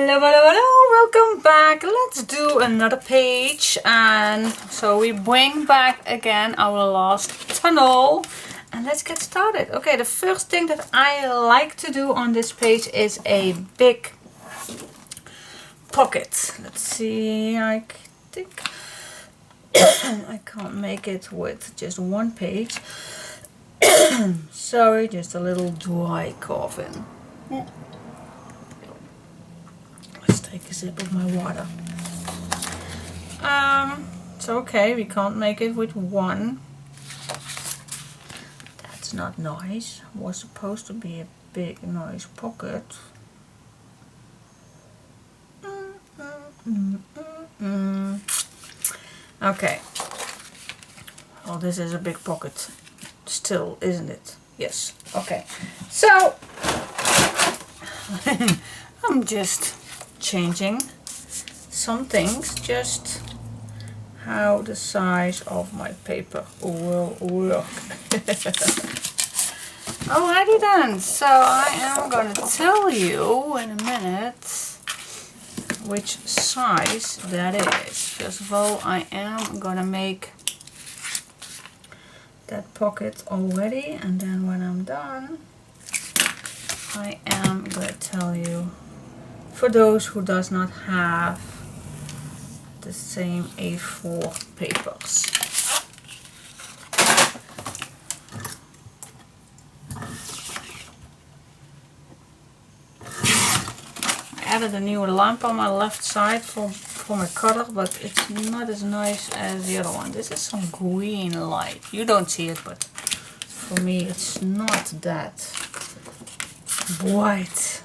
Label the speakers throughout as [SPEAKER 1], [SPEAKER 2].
[SPEAKER 1] Hello, hello, hello, welcome back. Let's do another page, and so we bring back again our last tunnel and let's get started. Okay, the first thing that I like to do on this page is a big pocket. Let's see, I think I can't make it with just one page. Sorry, just a little dry coughing. Let's take a sip of my water. It's okay, we can't make it with one. That's not nice. It was supposed to be a big nice pocket. Okay. Well, this is a big pocket still, isn't it? Yes. Okay. So I'm just changing some things, just how the size of my paper will work. Alrighty then, so I am going to tell you in a minute which size that is. First of all, I am going to make that pocket already, and then when I'm done I am going to tell you, for those who does not have the same A4 papers. I added a new lamp on my left side for my cutter, but it's not as nice as the other one. This is some green light. You don't see it, but for me it's not that bright.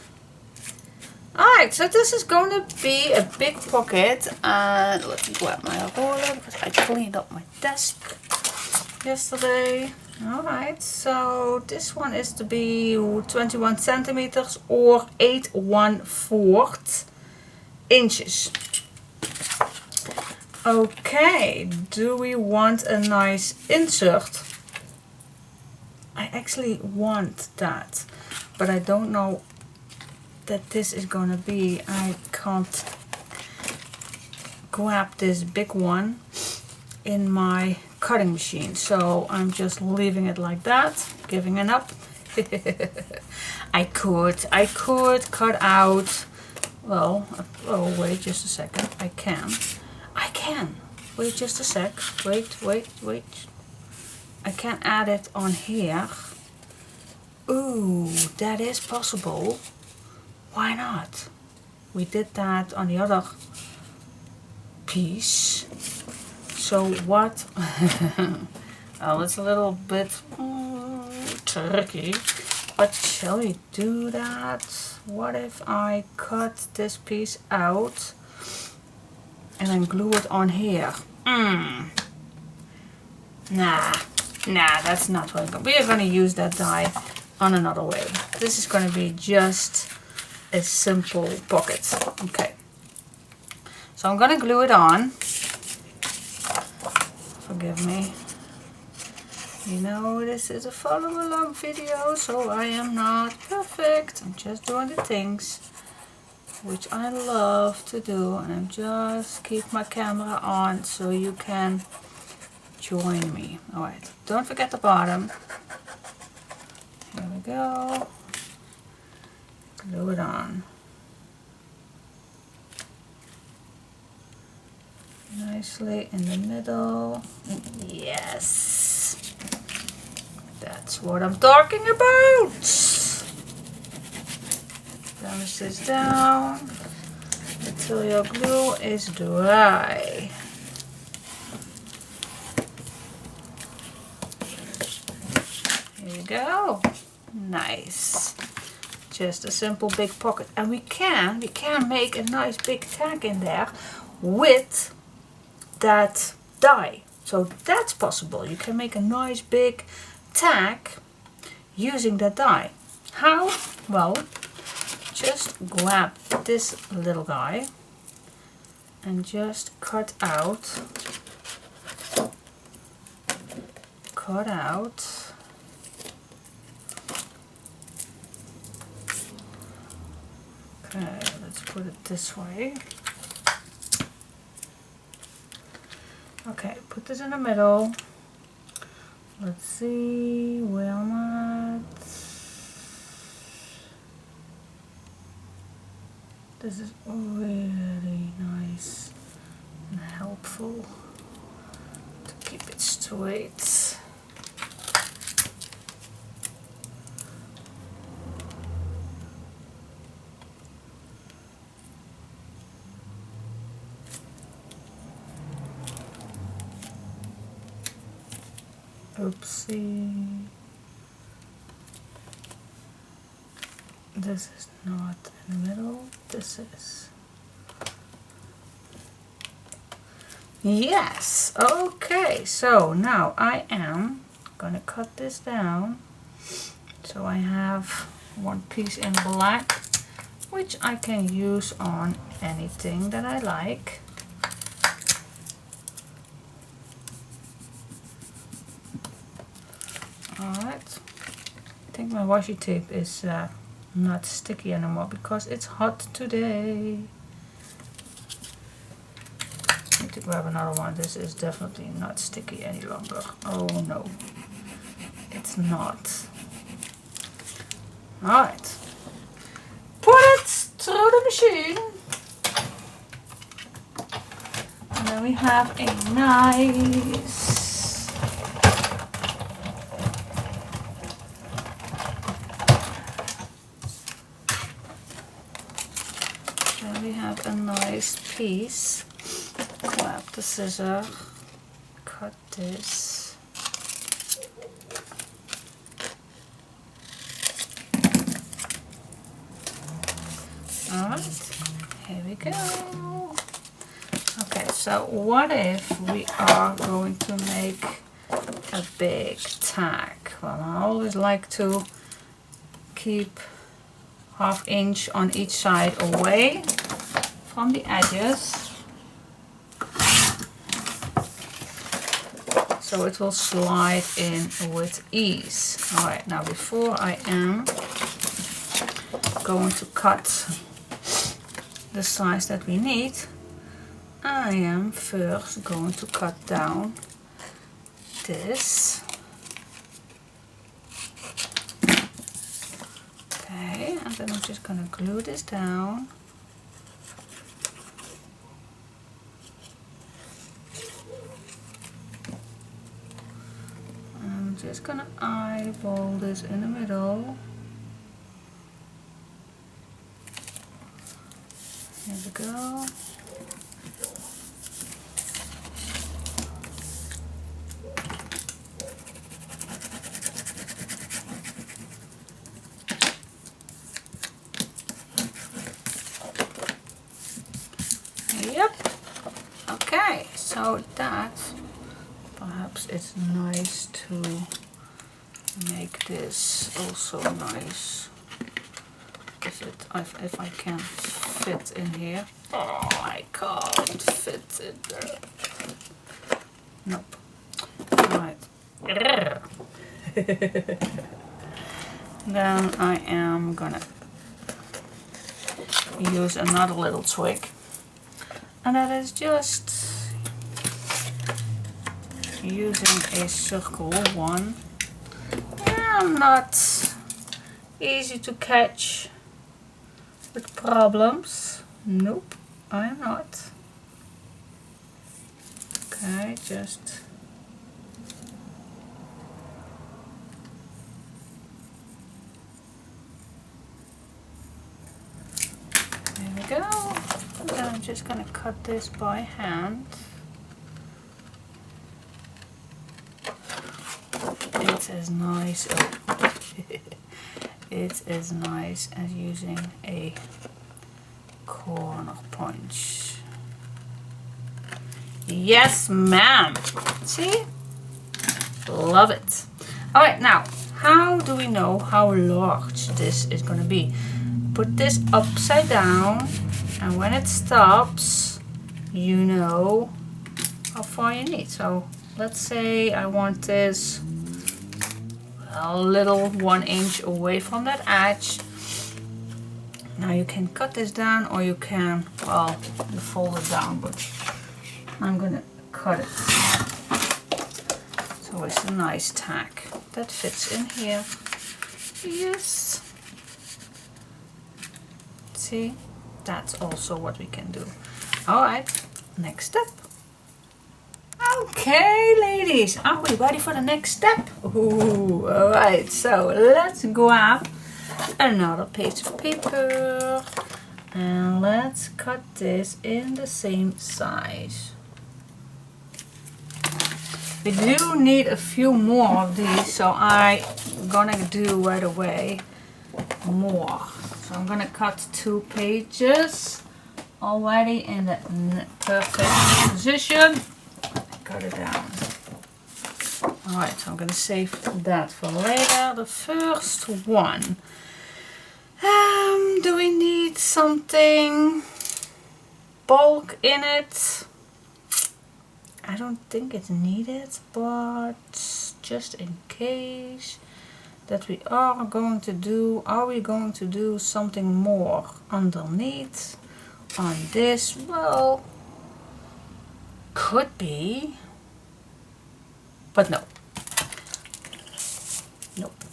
[SPEAKER 1] Alright, so this is going to be a big pocket, and let me grab my roller because I cleaned up my desk yesterday. Alright, so this one is to be 21 centimeters or 8¼ inches. Okay, do we want a nice insert? I actually want that, but I don't know that this is gonna be. I can't grab this big one in my cutting machine, so I'm just leaving it like that, giving it up. I could cut out, well, oh wait just a second, I can, wait just a sec, wait, I can add it on here. Ooh, that is possible. Why not? We did that on the other piece. So what? Well, it's a little bit tricky, but shall we do that? What if I cut this piece out and then glue it on here? Nah, that's not what we are going to use that die on another way. This is going to be just a simple pocket. Okay, so I'm gonna glue it on. Forgive me, you know this is a follow along video, so I am not perfect. I'm just doing the things which I love to do, and I'm just keep my camera on so you can join me. Alright, don't forget the bottom. Here we go. Glue it on. Nicely in the middle. Yes! That's what I'm talking about! Damage this down until your glue is dry. Here you go. Nice. Just a simple big pocket, and we can make a nice big tag in there with that die. So that's possible. You can make a nice big tag using that die. How? Well, just grab this little guy and just cut out. Okay, let's put it this way. Okay, put this in the middle. Let's see, where am I at? This is really nice and helpful to keep it straight. Oopsie. This is not in the middle, this is. Yes, okay, so now I am gonna cut this down. So I have one piece in black, which I can use on anything that I like. Alright, I think my washi tape is not sticky anymore because it's hot today. Need to grab another one. This is definitely not sticky any longer. Oh no, it's not. Alright, put it through the machine. And then we have a nice piece. Grab the scissor, cut this. Alright, here we go. Okay, so what if we are going to make a big tag? Well, I always like to keep ½ inch on each side away from the edges, so it will slide in with ease. Alright, now before I am going to cut the size that we need, I am first going to cut down this. Okay, and then I'm just gonna glue this down. I'm just gonna eyeball this in the middle. Here we go. Yep. Okay, so that perhaps it's nice to make this also nice. If I can fit in here. Oh, I can't fit in there. Nope. Right. Then I am gonna use another little trick, and that is just using a circle one. Yeah, I'm not easy to catch with problems. Nope, I am not. Okay, just there we go. And then I'm just gonna cut this by hand. It's as nice. It's as nice as using a corner punch. Yes, ma'am. See? Love it. Alright, now, how do we know how large this is going to be? Put this upside down, and when it stops, you know how far you need. So, let's say I want this a little 1 inch away from that edge. Now you can cut this down, or you can, well, you fold it down, but I'm gonna cut it. So it's a nice tack that fits in here. Yes. See, that's also what we can do. All right, next step. Okay, ladies, are we ready for the next step? Ooh, all right, so let's grab another piece of paper and let's cut this in the same size. We do need a few more of these, so I'm gonna do right away more. So I'm gonna cut 2 pages already in the perfect position. Cut it down. Alright, so I'm gonna save that for later. The first one. Do we need something bulk in it? I don't think it's needed, but just in case that we are going to do something more underneath on this? Well, could be, but no. Nope.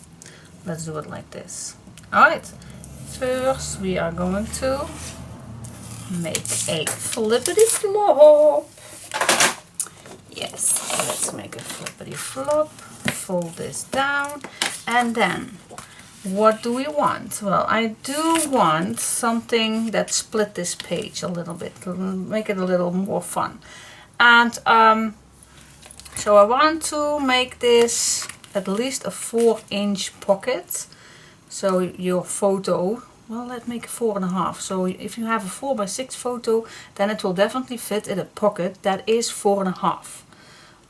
[SPEAKER 1] Let's do it like this. Alright, first we are going to make a flippity flop. Yes, let's make a flippity flop. Fold this down, and then what do we want? Well, I do want something that split this page a little bit to make it a little more fun. And so I want to make this at least a 4-inch pocket. So your photo, well, let's make it 4.5. So if you have a 4x6 photo, then it will definitely fit in a pocket that is 4.5.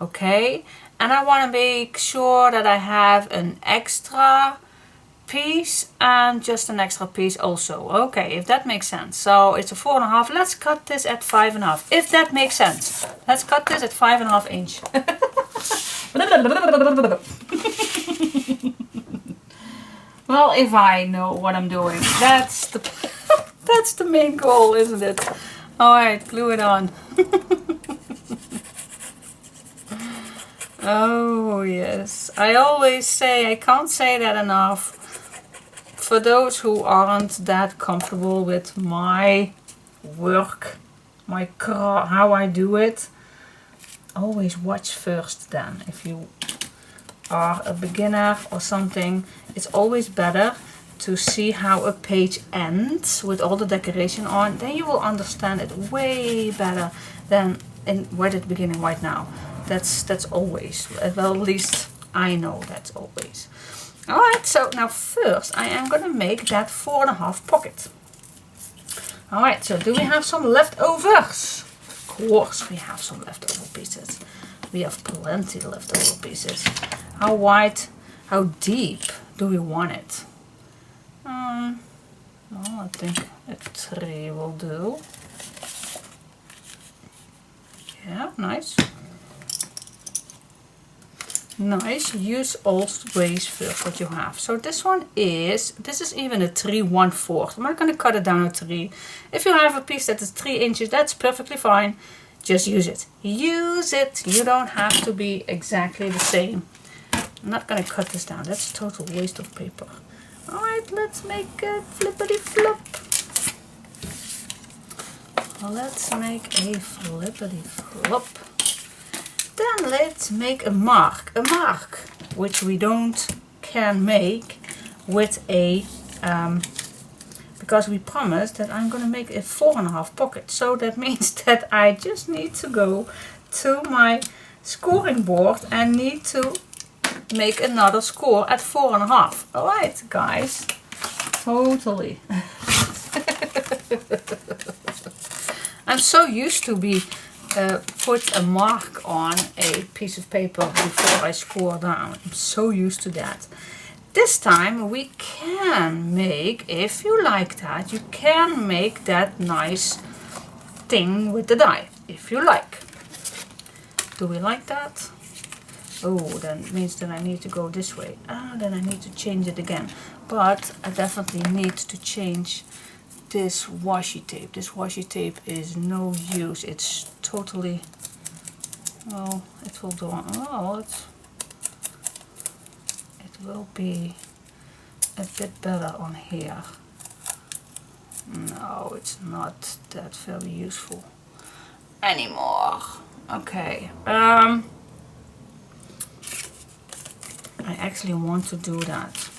[SPEAKER 1] Okay, and I want to make sure that I have an extra piece and just an extra piece also. Okay, if that makes sense. So it's a 4.5. Let's cut this at 5.5. If that makes sense, let's cut this at 5.5 inch. Well, if I know what I'm doing, that's the main goal, isn't it? All right, glue it on. Oh yes, I always say, I can't say that enough. For those who aren't that comfortable with my work, my craft, how I do it, always watch first then. If you are a beginner or something, it's always better to see how a page ends with all the decoration on. Then you will understand it way better than right at the beginning right now. That's always, well, at least I know that's always. Alright, so now first I am going to make that 4.5 pocket. Alright, so do we have some leftovers? Of course we have some leftover pieces. We have plenty leftover pieces. How wide, how deep do we want it? Well, I think a 3 will do. Yeah, nice. Nice, use always first what you have. So this is even a 3 1/4. I'm not going to cut it down to 3. If you have a piece that is 3 inches, that's perfectly fine. Just use it. Use it. You don't have to be exactly the same. I'm not going to cut this down. That's a total waste of paper. Alright, let's make a flippity flop. Let's make a flippity flop. Then let's make a mark. A mark which we can make with a because we promised that I'm going to make a 4.5 pocket. So that means that I just need to go to my scoring board and need to make another score at 4.5. Alright guys, totally. I'm so used to be put a mark on a piece of paper before I score down. I'm so used to that. This time we can make, if you like that, you can make that nice thing with the die, if you like. Do we like that? Oh, that means that I need to go this way. Then I need to change it again. But I definitely need to change this washi tape. This washi tape is no use. It's totally, well, it will do, oh, it will be a bit better on here. No, it's not that very useful anymore. Okay, I actually want to do that.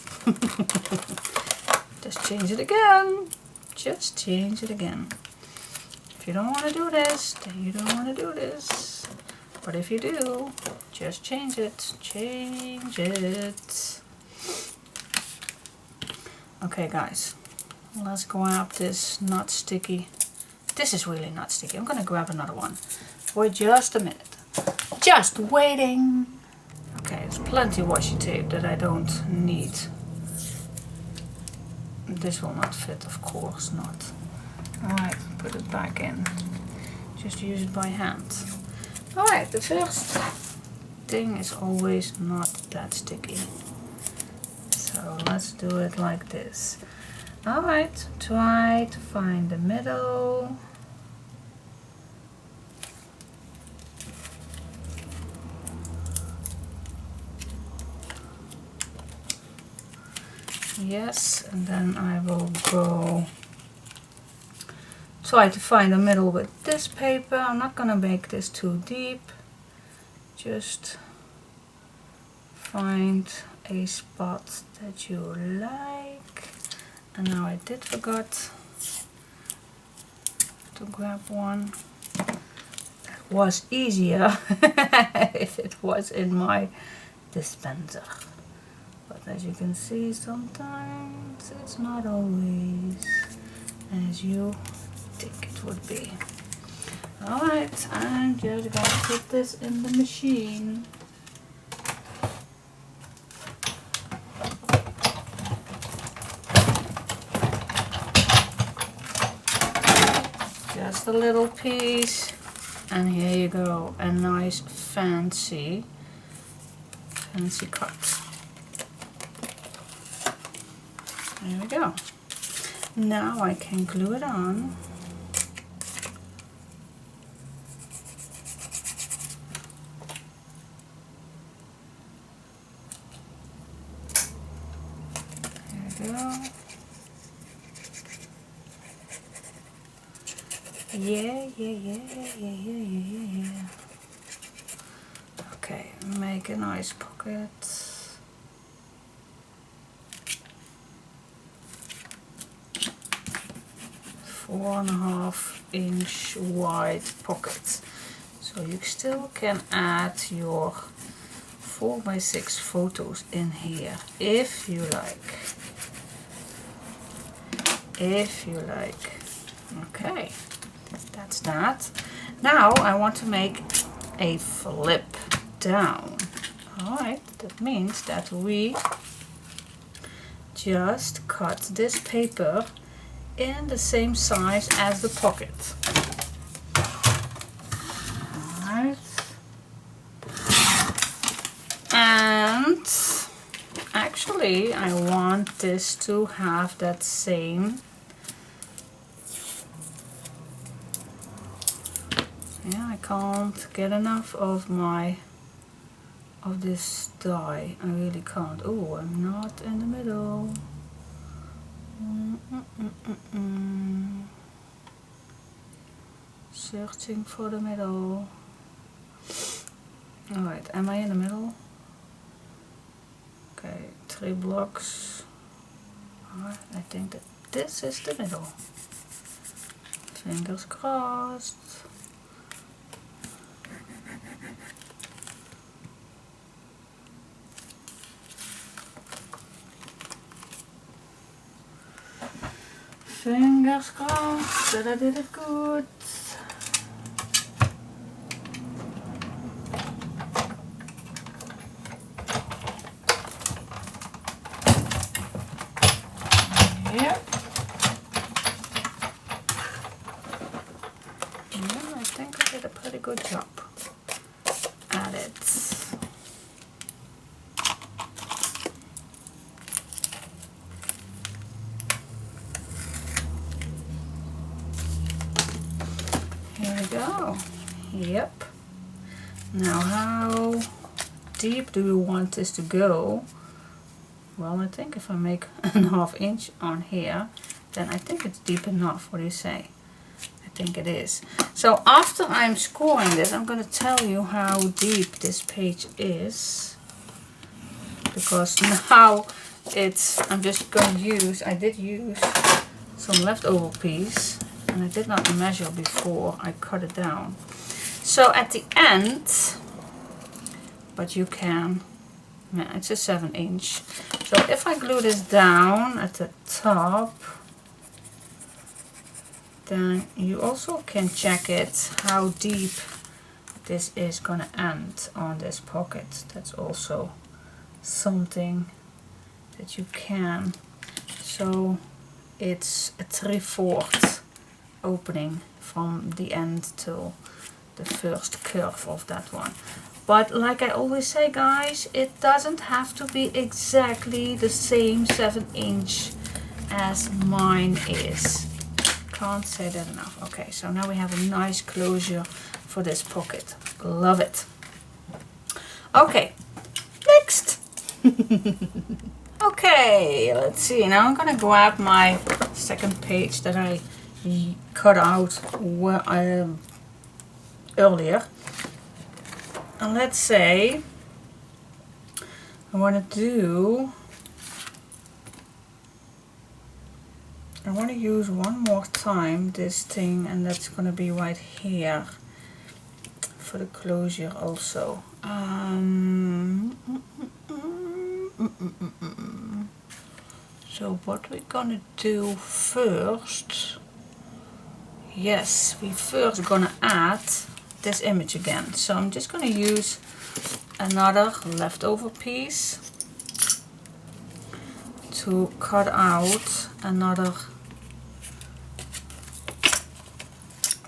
[SPEAKER 1] Just change it again. Just change it again. If you don't want to do this, then you don't want to do this. But if you do, just change it. Change it. Okay, guys. Let's grab this not sticky. This is really not sticky. I'm gonna grab another one. Wait just a minute. Just waiting. Okay, there's plenty of washi tape that I don't need. This will not fit, of course not. Alright, put it back in. Just use it by hand. Alright, the first thing is always not that sticky. So let's do it like this. Alright, try to find the middle. Yes, and then I will go try to find the middle with this paper. I'm not gonna make this too deep. Just find a spot that you like. And now I did forgot to grab one. That was easier if it was in my dispenser. But as you can see, sometimes it's not always as you think it would be. Alright, I'm just gonna put this in the machine. Just a little piece, and here you go, a nice fancy cut. There we go. Now I can glue it on. There we go. Yeah. Okay, make a nice pocket. 4.5 inch wide pocket. So you still can add your 4x6 photos in here if you like. Okay, that's that. Now I want to make a flip down. Alright, that means that we just cut this paper in the same size as the pocket. Alright. And actually I want this to have that same, I can't get enough of this dye. I really can't. Oh, I'm not in the middle. Searching for the middle. Alright, am I in the middle? Okay, 3 blocks. Alright, I think that this is the middle. Fingers crossed. Fingers crossed that I did it good. Yep. Yeah, I think I did a pretty good job at it. Here we go. Yep. Now how deep do you want this to go? Well, I think if I make a 1/2 inch on here, then I think it's deep enough. What do you say? I think it is. So after I'm scoring this, I'm going to tell you how deep this page is. Because now I'm just going to use, I did use some leftover piece. And I did not measure before I cut it down. So at the end, but you can, yeah, it's a 7 inch. So if I glue this down at the top, then you also can check it how deep this is gonna end on this pocket. That's also something that you can. So it's a 3/4 opening from the end till the first curve of that one. But like I always say, guys, it doesn't have to be exactly the same 7 inch as mine is. Can't say that enough. Okay, so now we have a nice closure for this pocket. Love it. Okay, next. Okay, let's see. Now I'm gonna grab my second page that I cut out earlier. And let's say I want to use one more time this thing, and that's going to be right here for the closure also. So what we're going to do first, yes, we first gonna add this image again. So I'm just gonna use another leftover piece to cut out another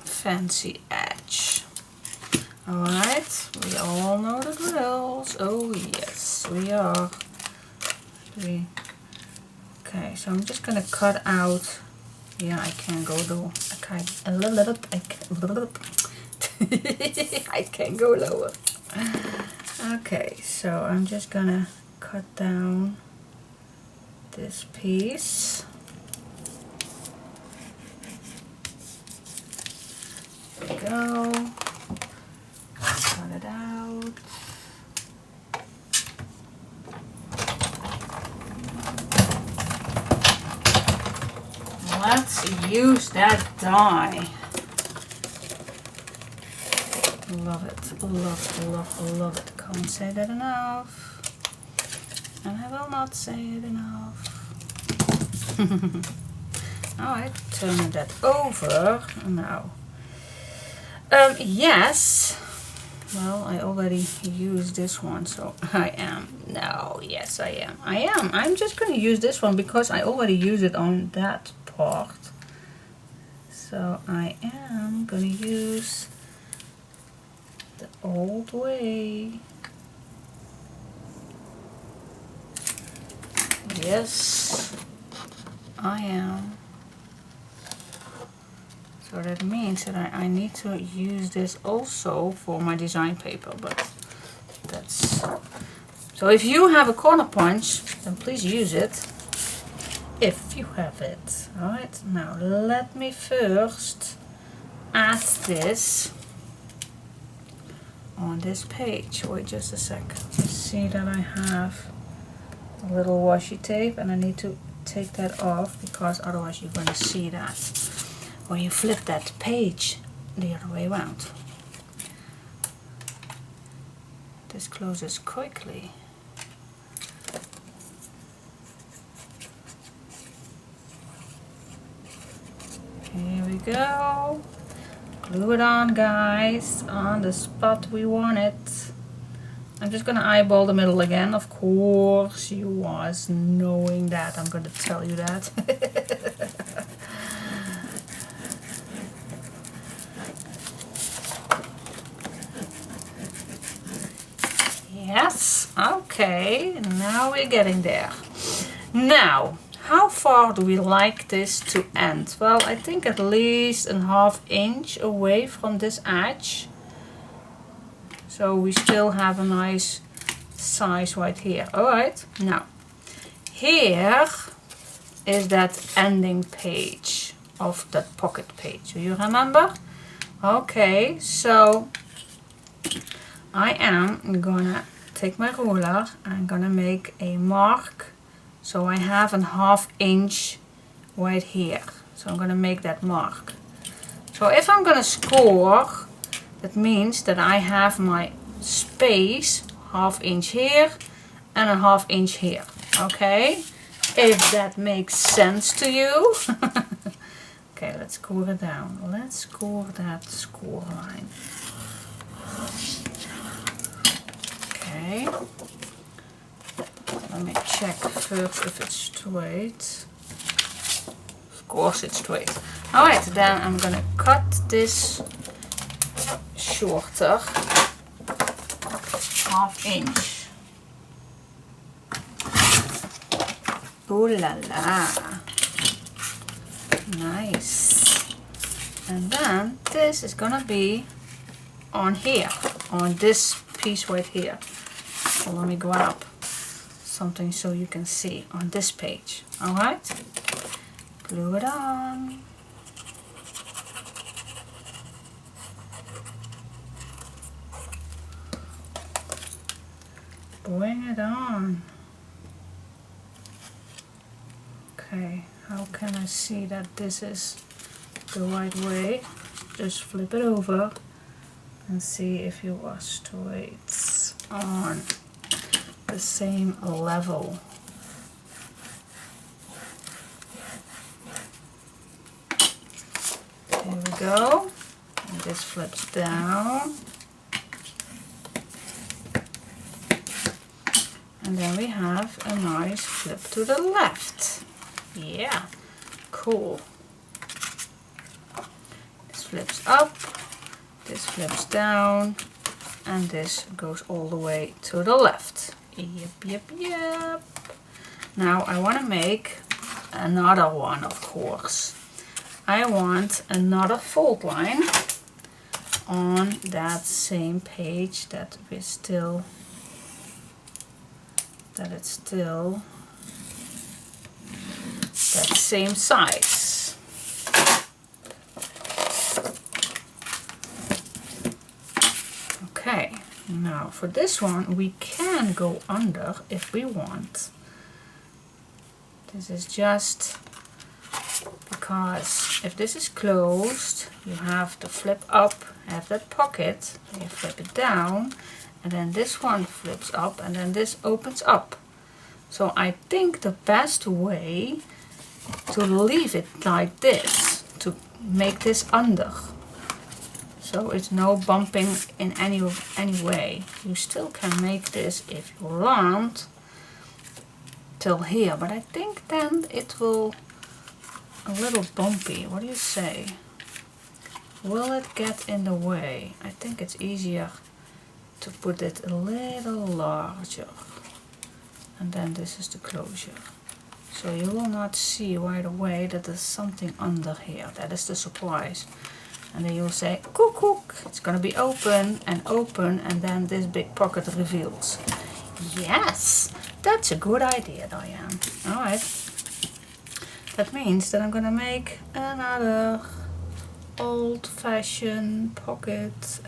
[SPEAKER 1] fancy edge. Alright, we all know the drills. Oh yes, we are. Okay, so I'm just gonna cut out. Yeah, I can't go though. I can't go lower. Okay, so I'm just gonna cut down this piece. There we go. Cut it out. Let's use that die. Love it, love it. Can't say that enough. And I will not say it enough. Alright, turn that over now. Yes. Well, I already used this one, so yes I am. I'm just going to use this one because I already used it on that part. So I am going to use the old way. Yes, I am. So that means that I need to use this also for my design paper, but that's... So if you have a corner punch, then please use it. If you have it. Alright, now let me first add this on this page. Wait just a sec. You see that I have a little washi tape and I need to take that off because otherwise you're going to see that when you flip that page the other way around. This closes quickly. Here we go. Glue it on, guys, on the spot we want it. I'm just gonna eyeball the middle again. Of course, you was knowing that. I'm gonna tell you that. Yes, okay, now we're getting there. Now, how far do we like this to end? Well, I think at least a ½ inch away from this edge. So we still have a nice size right here. Alright, now here is that ending page of that pocket page. Do you remember? Okay, so I am gonna take my ruler. I'm gonna make a mark. So I have a ½ inch right here. So I'm gonna make that mark. So if I'm gonna score, that means that I have my space ½ inch here and a ½ inch here. Okay, if that makes sense to you. Okay, let's score it down. Let's score that score line. Okay, let me check first if it's straight. Of course it's straight. Alright, then I'm gonna cut this shorter, ½ inch. Ooh la la. Nice. And then this is gonna be on here, on this piece right here. So let me grab something so you can see on this page. Alright? Glue it on. Bring it on. Okay, how can I see that this is the right way? Just flip it over and see if you are straight on the same level. Here we go. And this flips down. And then we have a nice flip to the left. Yeah, cool. This flips up, this flips down, and this goes all the way to the left. Yep, yep, yep. Now I want to make another one, of course. I want another fold line on that same page that it's still that same size. Okay, now for this one we can go under if we want. This is just because if this is closed, you have to flip up, have that pocket, you flip it down, and then this one flips up, and then this opens up. So I think the best way to leave it like this, to make this under. So it's no bumping in any way. You still can make this if you want till here, but I think then it will a little bumpy. What do you say? Will it get in the way? I think it's easier to put it a little larger. And then this is the closure. So you will not see right away that there's something under here. That is the surprise. And then you'll say, kook kook, it's gonna be open, and then this big pocket reveals. Yes, that's a good idea, Diane. Alright. That means that I'm gonna make another old-fashioned pocket.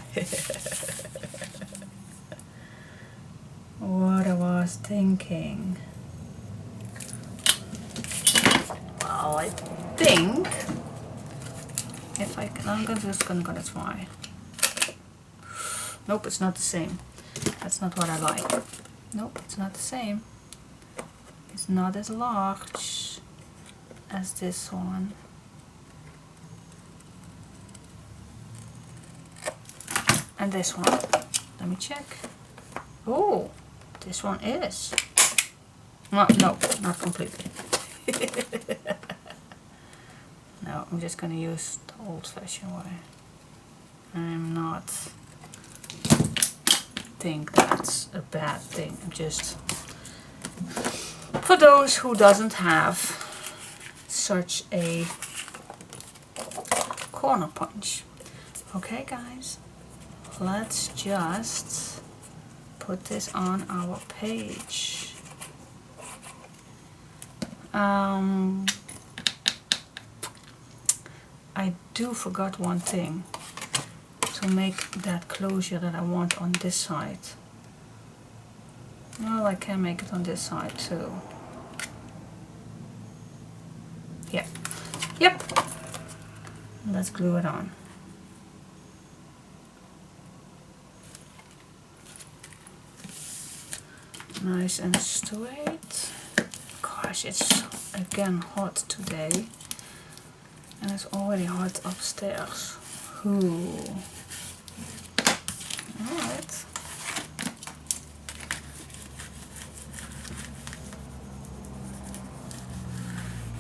[SPEAKER 1] What I was thinking. Well, I think if I can, I'm just gonna try. Nope, it's not the same. That's not what I like. Nope, it's not the same. It's not as large as this one. And this one. Let me check. Oh, this one is. No, not completely. No, I'm just gonna use the old-fashioned way. I'm not think that's a bad thing. Just for those who doesn't have such a corner punch. Okay guys, let's just put this on our page. I do forgot one thing, to make that closure that I want on this side. Well, I can make it on this side too. Yeah. Yep. Let's glue it on. Nice and straight. Gosh, it's again hot today. And it's already hot upstairs. Ooh. Alright.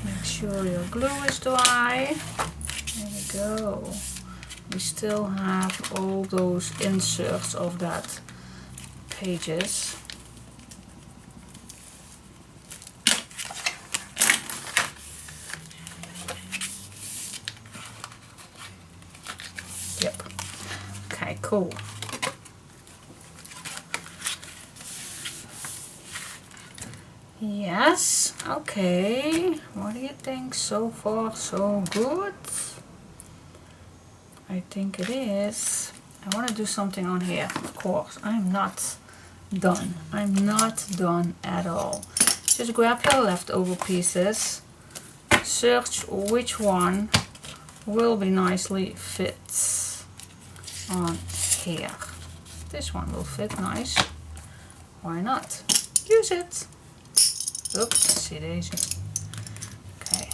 [SPEAKER 1] Make sure your glue is dry. There we go. We still have all those inserts of that pages. Yep. Okay, cool. Yes, okay. What do you think? So far, so good. I think it is. I want to do something on here, of course. I'm not done. I'm not done at all. Just grab your leftover pieces. Search which one will be nicely fit on here. This one will fit nice. Why not? Use it. Oops, see daisy. Okay,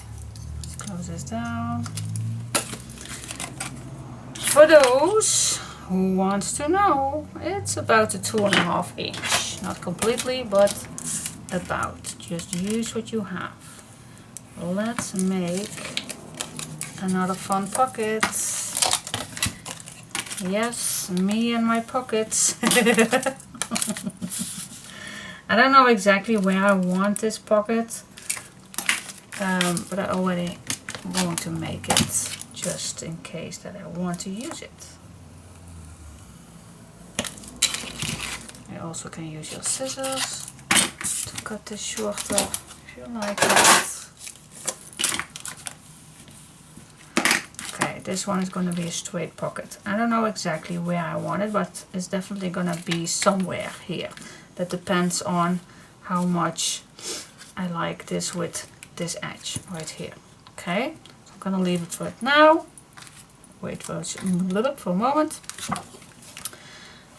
[SPEAKER 1] let's close this down. For those who wants to know, it's about a 2.5 inch. Not completely, but about. Just use what you have. Let's make another fun pocket. Yes, me and my pockets. I don't know exactly where I want this pocket, but I already going to make it just in case that I want to use it. You also can use your scissors to cut this shorter if you like it. Okay, this one is going to be a straight pocket. I don't know exactly where I want it, but it's definitely going to be somewhere here. That depends on how much I like this with this edge right here. Okay, so I'm gonna leave it right now. Wait for a moment.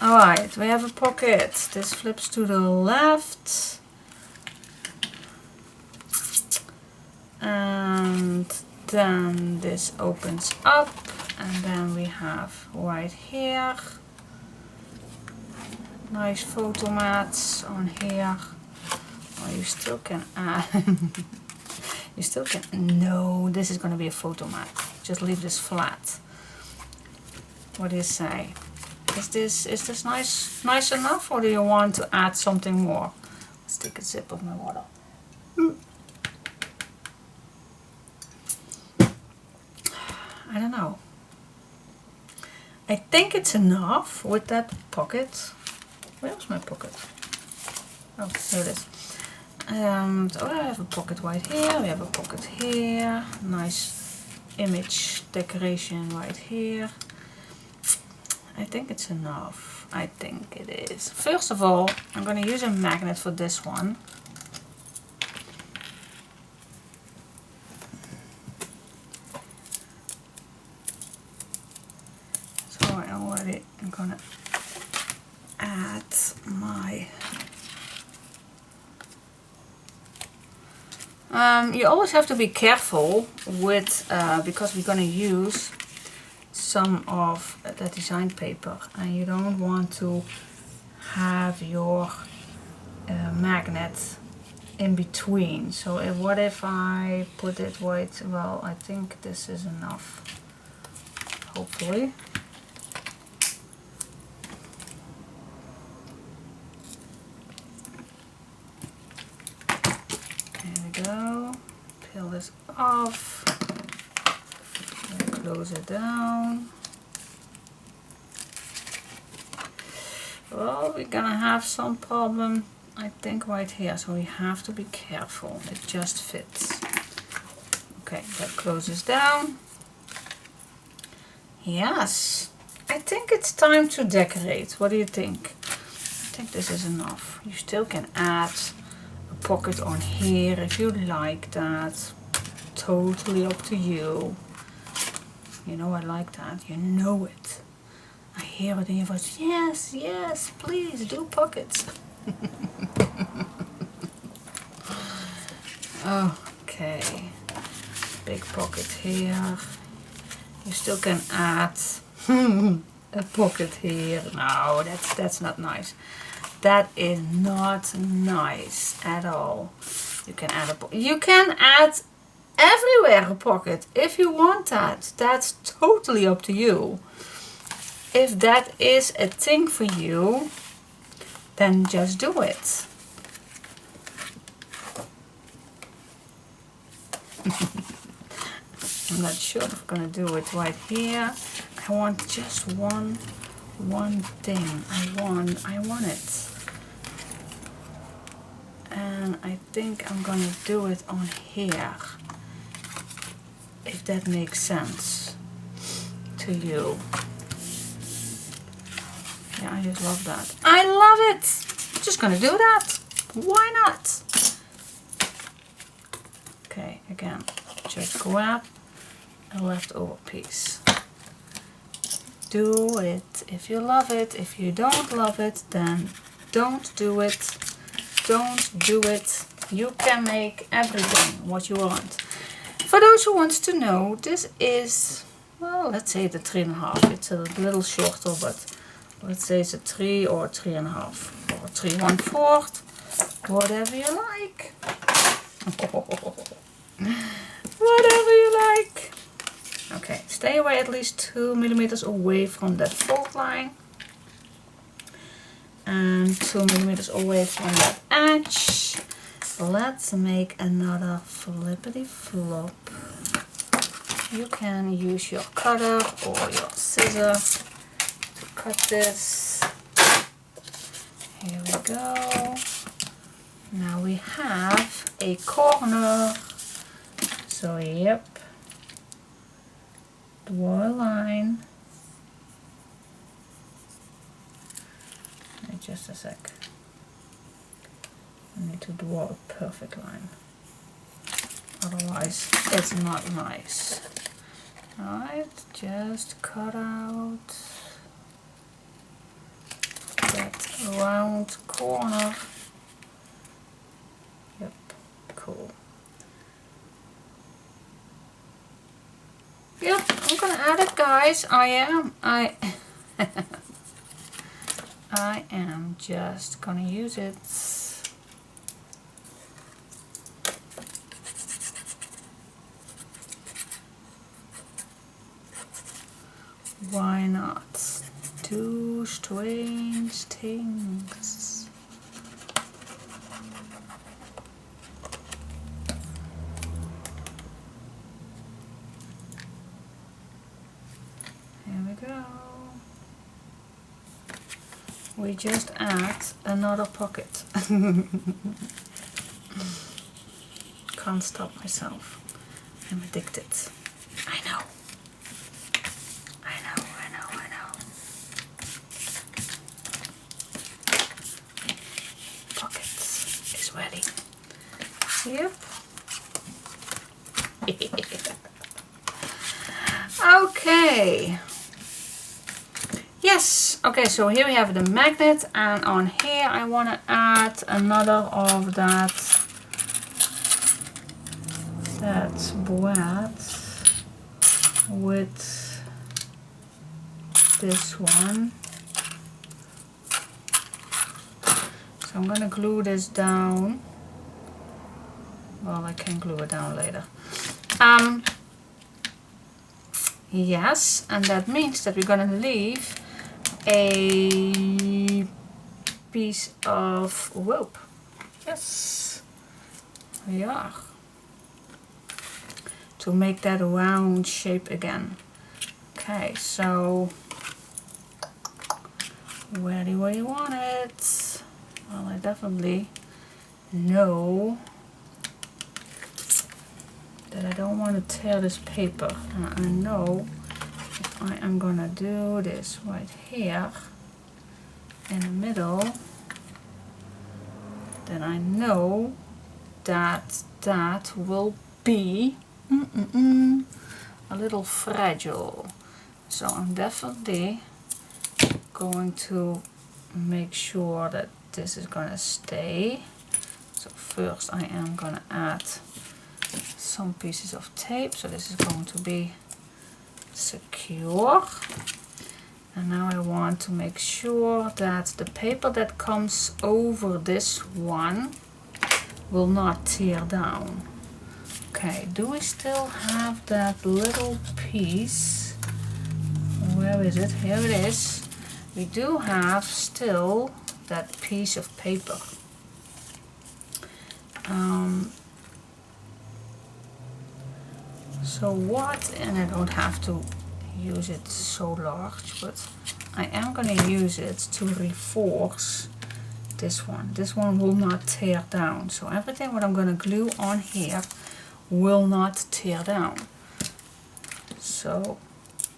[SPEAKER 1] Alright, we have a pocket. This flips to the left. And then this opens up. And then we have right here. Nice photo mats on here. Oh, you still can add. You still can. No, this is going to be a photo mat. Just leave this flat. What do you say? Is this nice enough, or do you want to add something more? Let's take a sip of my water. I don't know. I think it's enough with that pocket. Where's my pocket? Oh, here it is. So I have a pocket right here. We have a pocket here. Nice image decoration right here. I think it's enough. I think it is. First of all, I'm going to use a magnet for this one. So I already am going to add my you always have to be careful with because we're going to use some of the design paper, and you don't want to have your magnet in between. So what if I put it right? Well, I think this is enough, hopefully. There we go. Peel this off. Close it down. Well, we're gonna have some problem, I think, right here, so we have to be careful. It just fits. Okay, that closes down. Yes, I think it's time to decorate. What do you think? I think this is enough. You still can add a pocket on here if you like that. Totally up to you. You know I like that. You know it. I hear it in your voice. Yes, yes, please do pockets. Okay. Big pocket here. You still can add a pocket here. No, that's not nice. That is not nice at all. You can add you can add everywhere a pocket if you want that. That's totally up to you. If that is a thing for you, then just do it. I'm not sure if I'm gonna do it right here. I want just one thing. I want it. And I think I'm gonna do it on here. If that makes sense to you. Yeah, I just love that. I love it! I'm just gonna do that. Why not? Okay, again, just grab a leftover piece. Do it if you love it. If you don't love it, then don't do it. Don't do it. You can make everything what you want. For those who want to know, this is, well, let's say the 3.5. It's a little shorter, but let's say it's a 3 or 3.5 or 3/1/4, whatever you like. Whatever you like. Okay, stay away at least 2 millimeters away from that fold line. And 2 millimeters away from that edge. Let's make another flippity flop. You can use your cutter or your scissor to cut this. Here we go. Now we have a corner. So yep. Draw a line. Wait just a sec. I need to draw a perfect line. Otherwise it's not nice. Alright, just cut out that round corner. Yep, cool. Yep, I'm gonna add it, guys. I am just gonna use it. Why not? Do strange things. Here we go. We just add another pocket. Can't stop myself. I'm addicted. I know. Pockets is ready. Yep. Okay. Yes. Okay, so here we have the magnet, and on here I want to add another of that board with this one. So I'm gonna glue this down. Well, I can glue it down later. Yes, and that means that we're gonna leave a piece of rope. Yes, we are. to make that round shape again. Okay, so where do you want it? Well, I definitely know that I don't want to tear this paper, and I know if I am gonna do this right here in the middle, then I know that that will be a little fragile. So I'm definitely going to make sure that this is gonna stay. So first I am gonna add some pieces of tape, so this is going to be secure. And now I want to make sure that the paper that comes over this one will not tear down. Okay, do we still have that little piece? Where is it? Here it is. We do have still that piece of paper. So what, and I don't have to use it so large, but I am going to use it to reinforce this one. This one will not tear down. So everything what I'm going to glue on here will not tear down. So,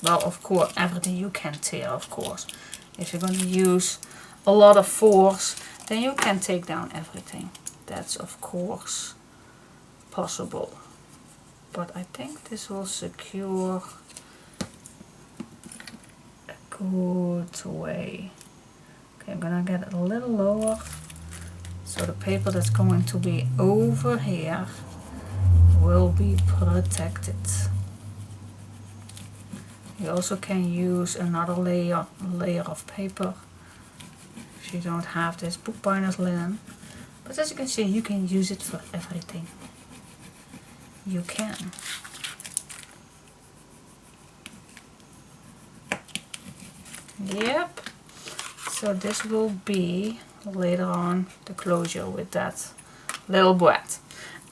[SPEAKER 1] well, of course, everything you can tear, of course. If you're going to use a lot of force, then you can take down everything. That's, of course, possible. But I think this will secure a good way. Okay, I'm gonna get it a little lower, so the paper that's going to be over here will be protected. You also can use another layer of paper if you don't have this bookbinder's linen. But as you can see, you can use it for everything. You can. Yep. So this will be later on the closure with that little boîte.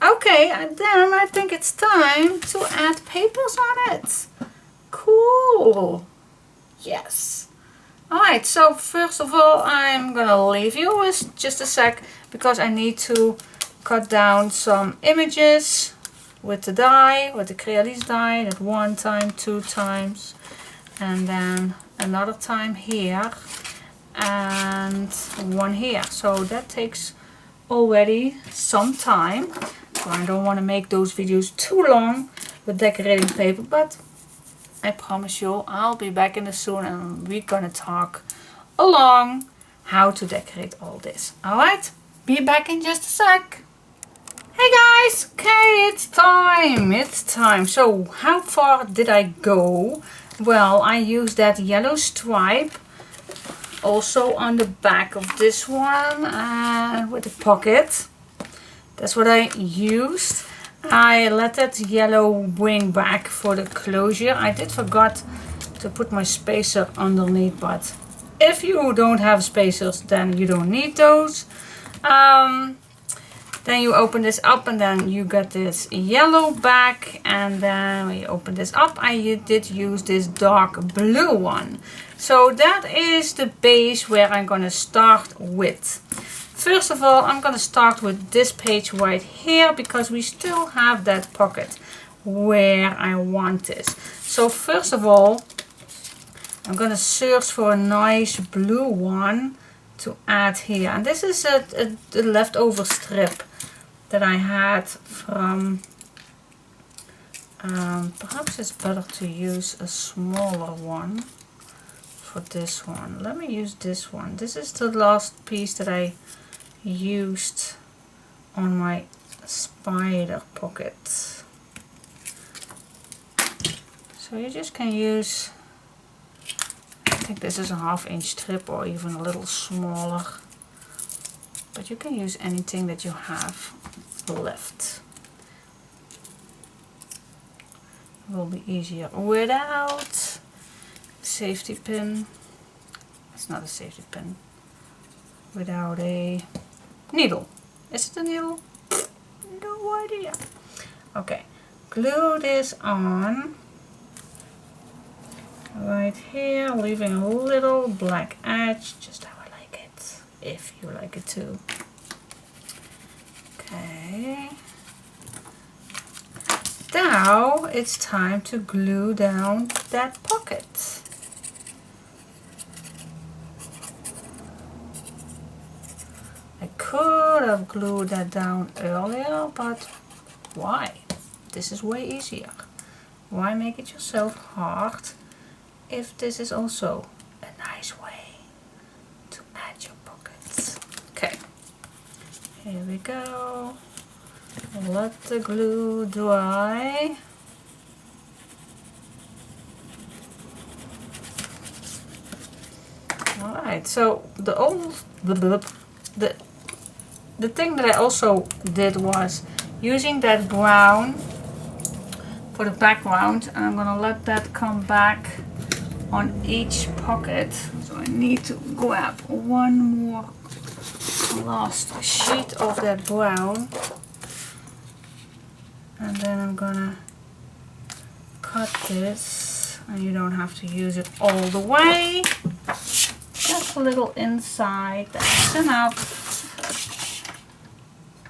[SPEAKER 1] Okay, and then I think it's time to add papers on it. Cool. Yes. Alright, so first of all, I'm gonna leave you with just a sec because I need to cut down some images with the die, with the Crealise die, that one time, 2 times, and then another time here, and one here. So that takes already some time. So I don't want to make those videos too long with decorating paper, but I promise you I'll be back in the soon and we're gonna talk along how to decorate all this. Alright, be back in just a sec. Hey guys, okay, it's time. So how far did I go? Well, I used that yellow stripe also on the back of this one with the pocket. That's what I used. I let that yellow wing back for the closure. I did forgot to put my spacer underneath, but if you don't have spacers, then you don't need those. Then you open this up and then you get this yellow back, and then when you open this up, I did use this dark blue one. So that is the base where I'm going to start with. First of all, I'm going to start with this page right here because we still have that pocket where I want this. So first of all, I'm going to search for a nice blue one to add here. And this is a leftover strip that I had from, perhaps it's better to use a smaller one for this one. Let me use this one. This is the last piece that I used on my spider pocket. So you just can use, I think this is a 1/2 inch strip or even a little smaller, but you can use anything that you have left. It will be easier without safety pin. It's not a safety pin. Without a needle. Is it a needle? No idea. Okay, glue this on right here, leaving a little black edge, just how I like it, if you like it too. Okay. Now it's time to glue down that pocket. I could have glued that down earlier, but why? This is way easier. Why make it yourself hard if this is also a nice way to add your pockets? Okay, here we go. Let the glue dry. Alright, so the thing that I also did was using that brown for the background, and I'm gonna let that come back on each pocket. So I need to grab one more last sheet of that brown, and then I'm gonna cut this, and you don't have to use it all the way, just a little inside, that's enough.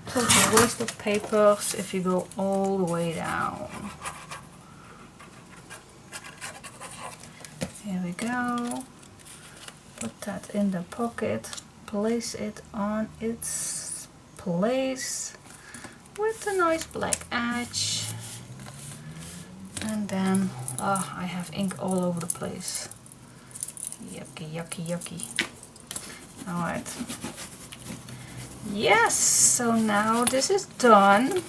[SPEAKER 1] Total waste of papers if you go all the way down. Here we go. Put that in the pocket. Place it on its place with a nice black edge. And then, oh, I have ink all over the place. Yucky, yucky, yucky. Alright. Yes, so now this is done.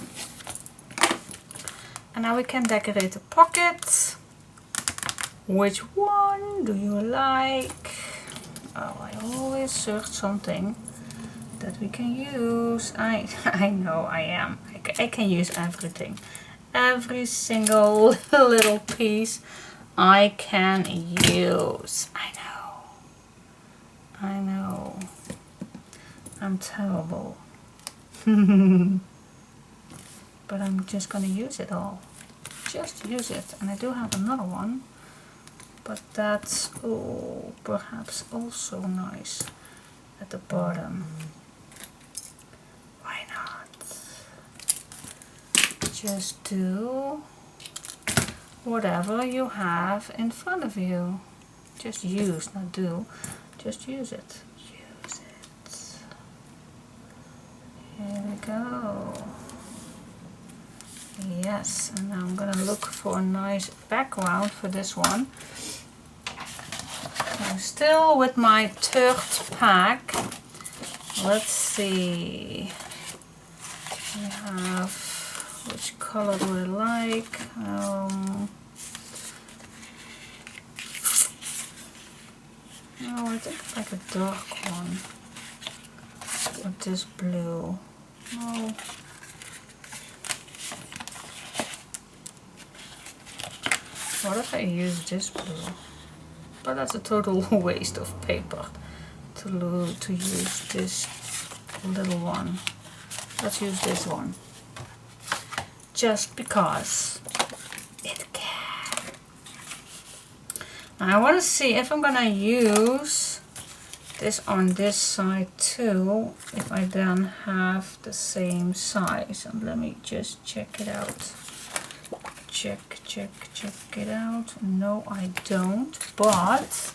[SPEAKER 1] And now we can decorate the pocket. Which one do you like? Oh, I always search something that we can use. I know I am. I can use everything. Every single little piece I can use. I know. I'm terrible. But I'm just gonna use it all. Just use it. And I do have another one. But that's, oh, perhaps also nice at the bottom. Why not? Just do whatever you have in front of you. Just use, not do. Just use it. Use it. Here we go. Yes, and now I'm gonna look for a nice background for this one. I'm still with my third pack. Let's see. We have, which color do I like? No, I think I like a dark one. With this blue. No. What if I use this blue? But that's a total waste of paper to use this little one. Let's use this one. Just because it can. Now I want to see if I'm gonna use this on this side too, if I then have the same size. And let me just check it out. Check it out. No, I don't. But.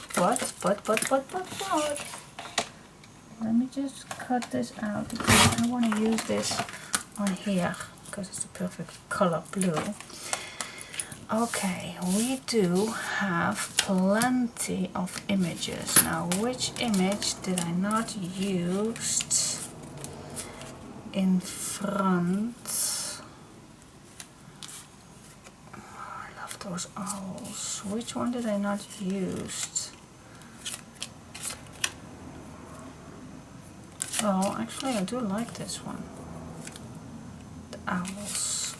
[SPEAKER 1] Let me just cut this out because I want to use this on here because it's the perfect color blue. Okay, we do have plenty of images. Now, which image did I not use in front? Those owls. Which one did I not use? Oh, actually I do like this one. The owls.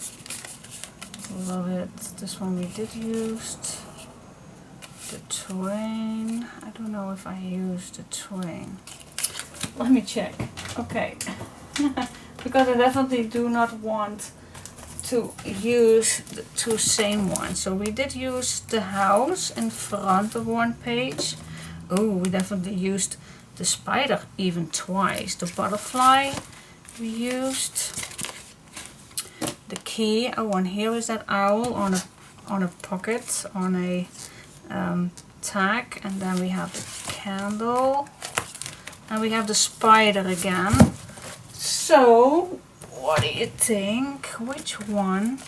[SPEAKER 1] Love it. This one we did use. The train. I don't know if I used the train. Let me check. Okay. Because I definitely do not want to use the two same ones. So we did use the house in front of one page. Oh, we definitely used the spider even twice. The butterfly we used. The key. Oh, and here is that owl on a pocket, on a tag. And then we have the candle. And we have the spider again. So, what do you think? Which one?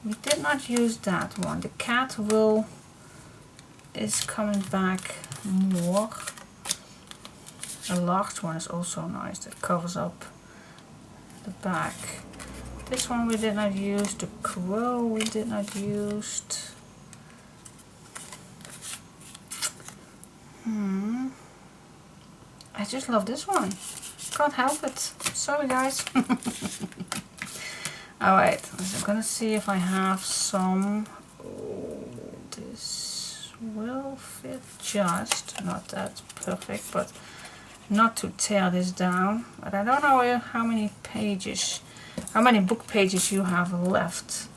[SPEAKER 1] We did not use that one. The cat is coming back more. A large one is also nice. That covers up the back. This one we did not use. The crow we did not use. I just love this one. Can't help it. Sorry guys. Alright, so I'm gonna see if I have some. Oh, this will fit just. Not that perfect, but not to tear this down. But I don't know how many pages, how many book pages you have left.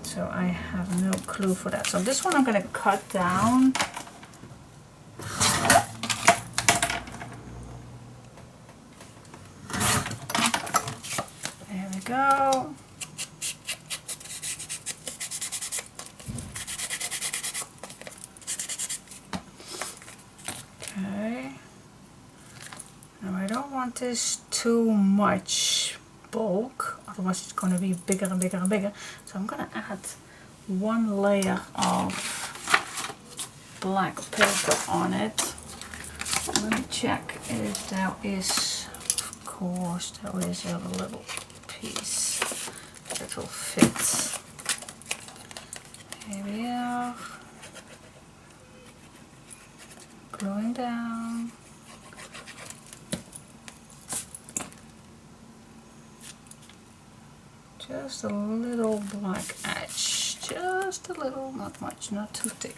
[SPEAKER 1] So I have no clue for that. So this one I'm gonna cut down. Go. Okay. Now I don't want this too much bulk, otherwise it's going to be bigger and bigger and bigger. So I'm going to add one layer of black paper on it. Let me check if there is, of course, there is a little piece that will fit. Here we are. Going down. Just a little black edge. Just a little, not much, not too thick.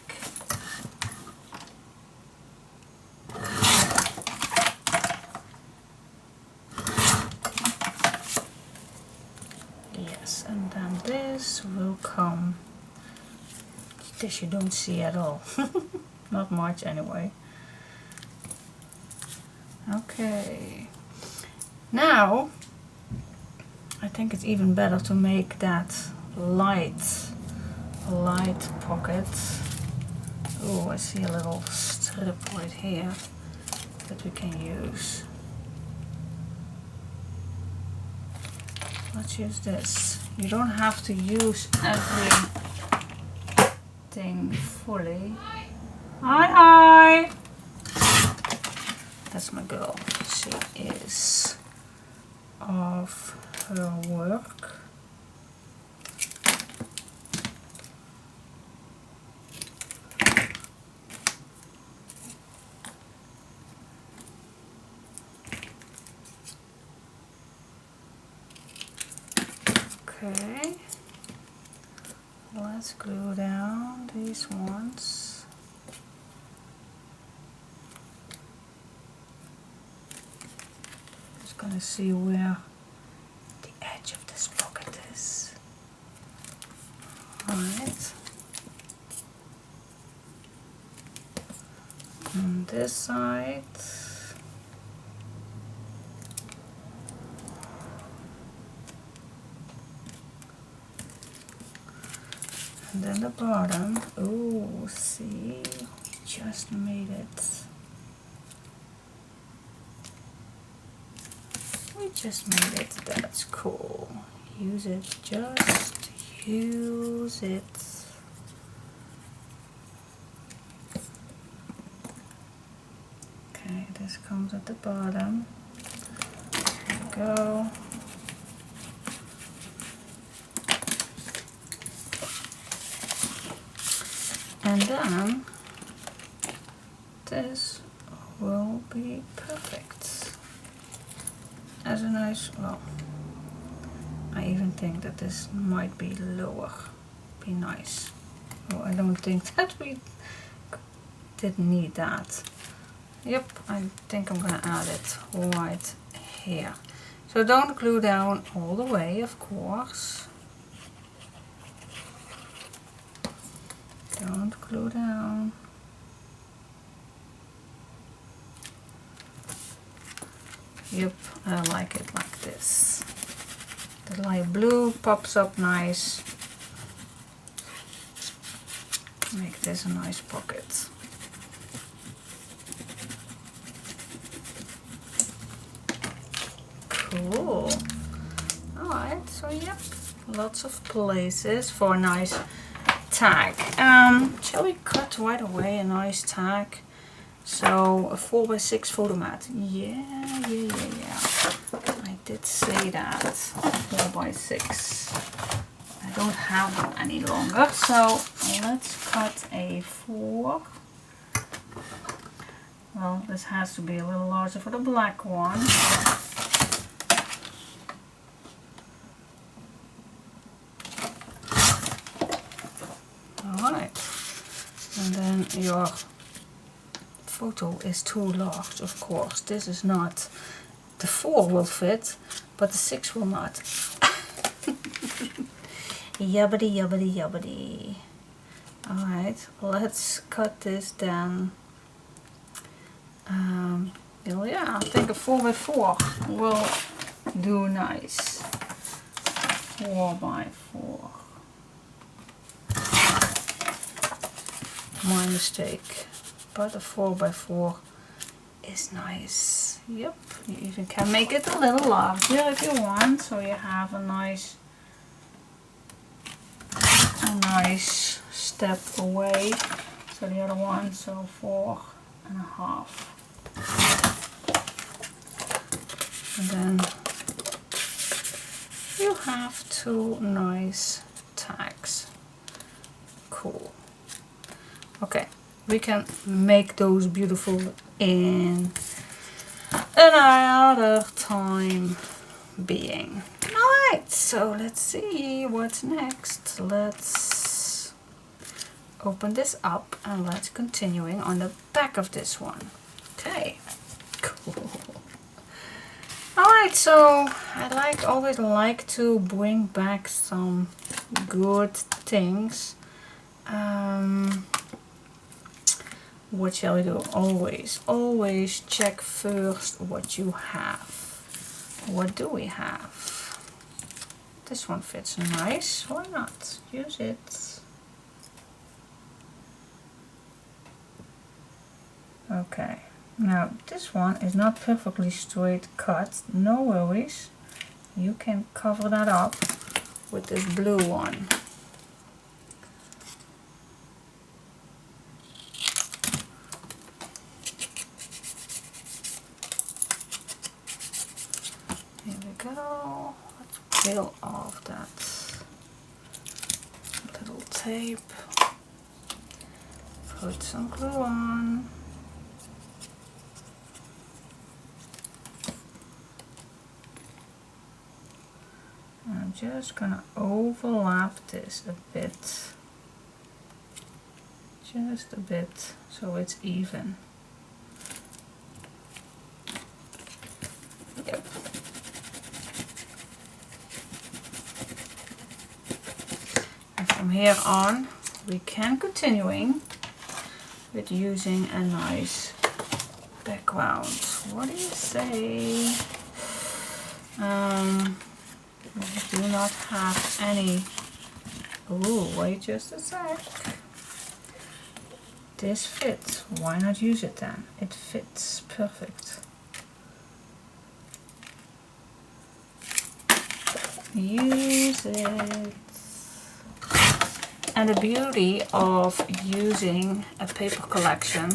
[SPEAKER 1] And then this will come. This you don't see at all. Not much anyway. Okay. Now I think it's even better to make that light pocket. Oh, I see a little strip right here that we can use. Let's use this. You don't have to use everything fully. Hi! That's my girl. She is off her work. Okay, let's glue down these ones. Just gonna see where the edge of this pocket is. Alright. On this side. And then the bottom. Oh, see, we just made it. We just made it. That's cool. Use it. Just use it. Okay, this comes at the bottom. There we go. And then this will be perfect. As a nice, well, I even think that this might be lower. Be nice. Oh, I don't think that we didn't need that. Yep, I think I'm gonna add it right here. So don't glue down all the way, of course. Don't glue down. Yep, I like it like this. The light blue pops up nice. Make this a nice pocket. Cool. Alright, so yep, lots of places for a nice tag. Shall we cut right away a nice tag? So a 4x6 photo mat. Yeah. I did say that. 4x6. I don't have them any longer. So let's cut a 4. Well, this has to be a little larger for the black one. Alright. And then your photo is too large, of course. This is not. The 4 will fit, but the 6 will not. Yubbity yubbity yubbity. Alright, let's cut this down. Well, yeah, I think a 4x4 will do nice. 4x4. My mistake. But a 4x4 is nice. Yep, you even can make it a little larger if you want, so you have a nice step away. So the other one, so 4.5. And then you have 2 nice tags. Cool. Okay, we can make those beautiful in another time being. Alright, so let's see what's next. Let's open this up and let's continuing on the back of this one. Okay, cool. Alright, so I always like to bring back some good things. What shall we do? Always check first what you have. What do we have? This one fits nice. Why not? Use it. Okay. Now this one is not perfectly straight cut. No worries. You can cover that up with this blue one. Go. Let's peel off that little tape. Put some glue on. I'm just gonna overlap this a bit. Just a bit so it's even. Yep. From here on, we can continuing with using a nice background. What do you say? We do not have any. Ooh, wait just a sec. This fits. Why not use it then? It fits perfect. Use it. And the beauty of using a paper collection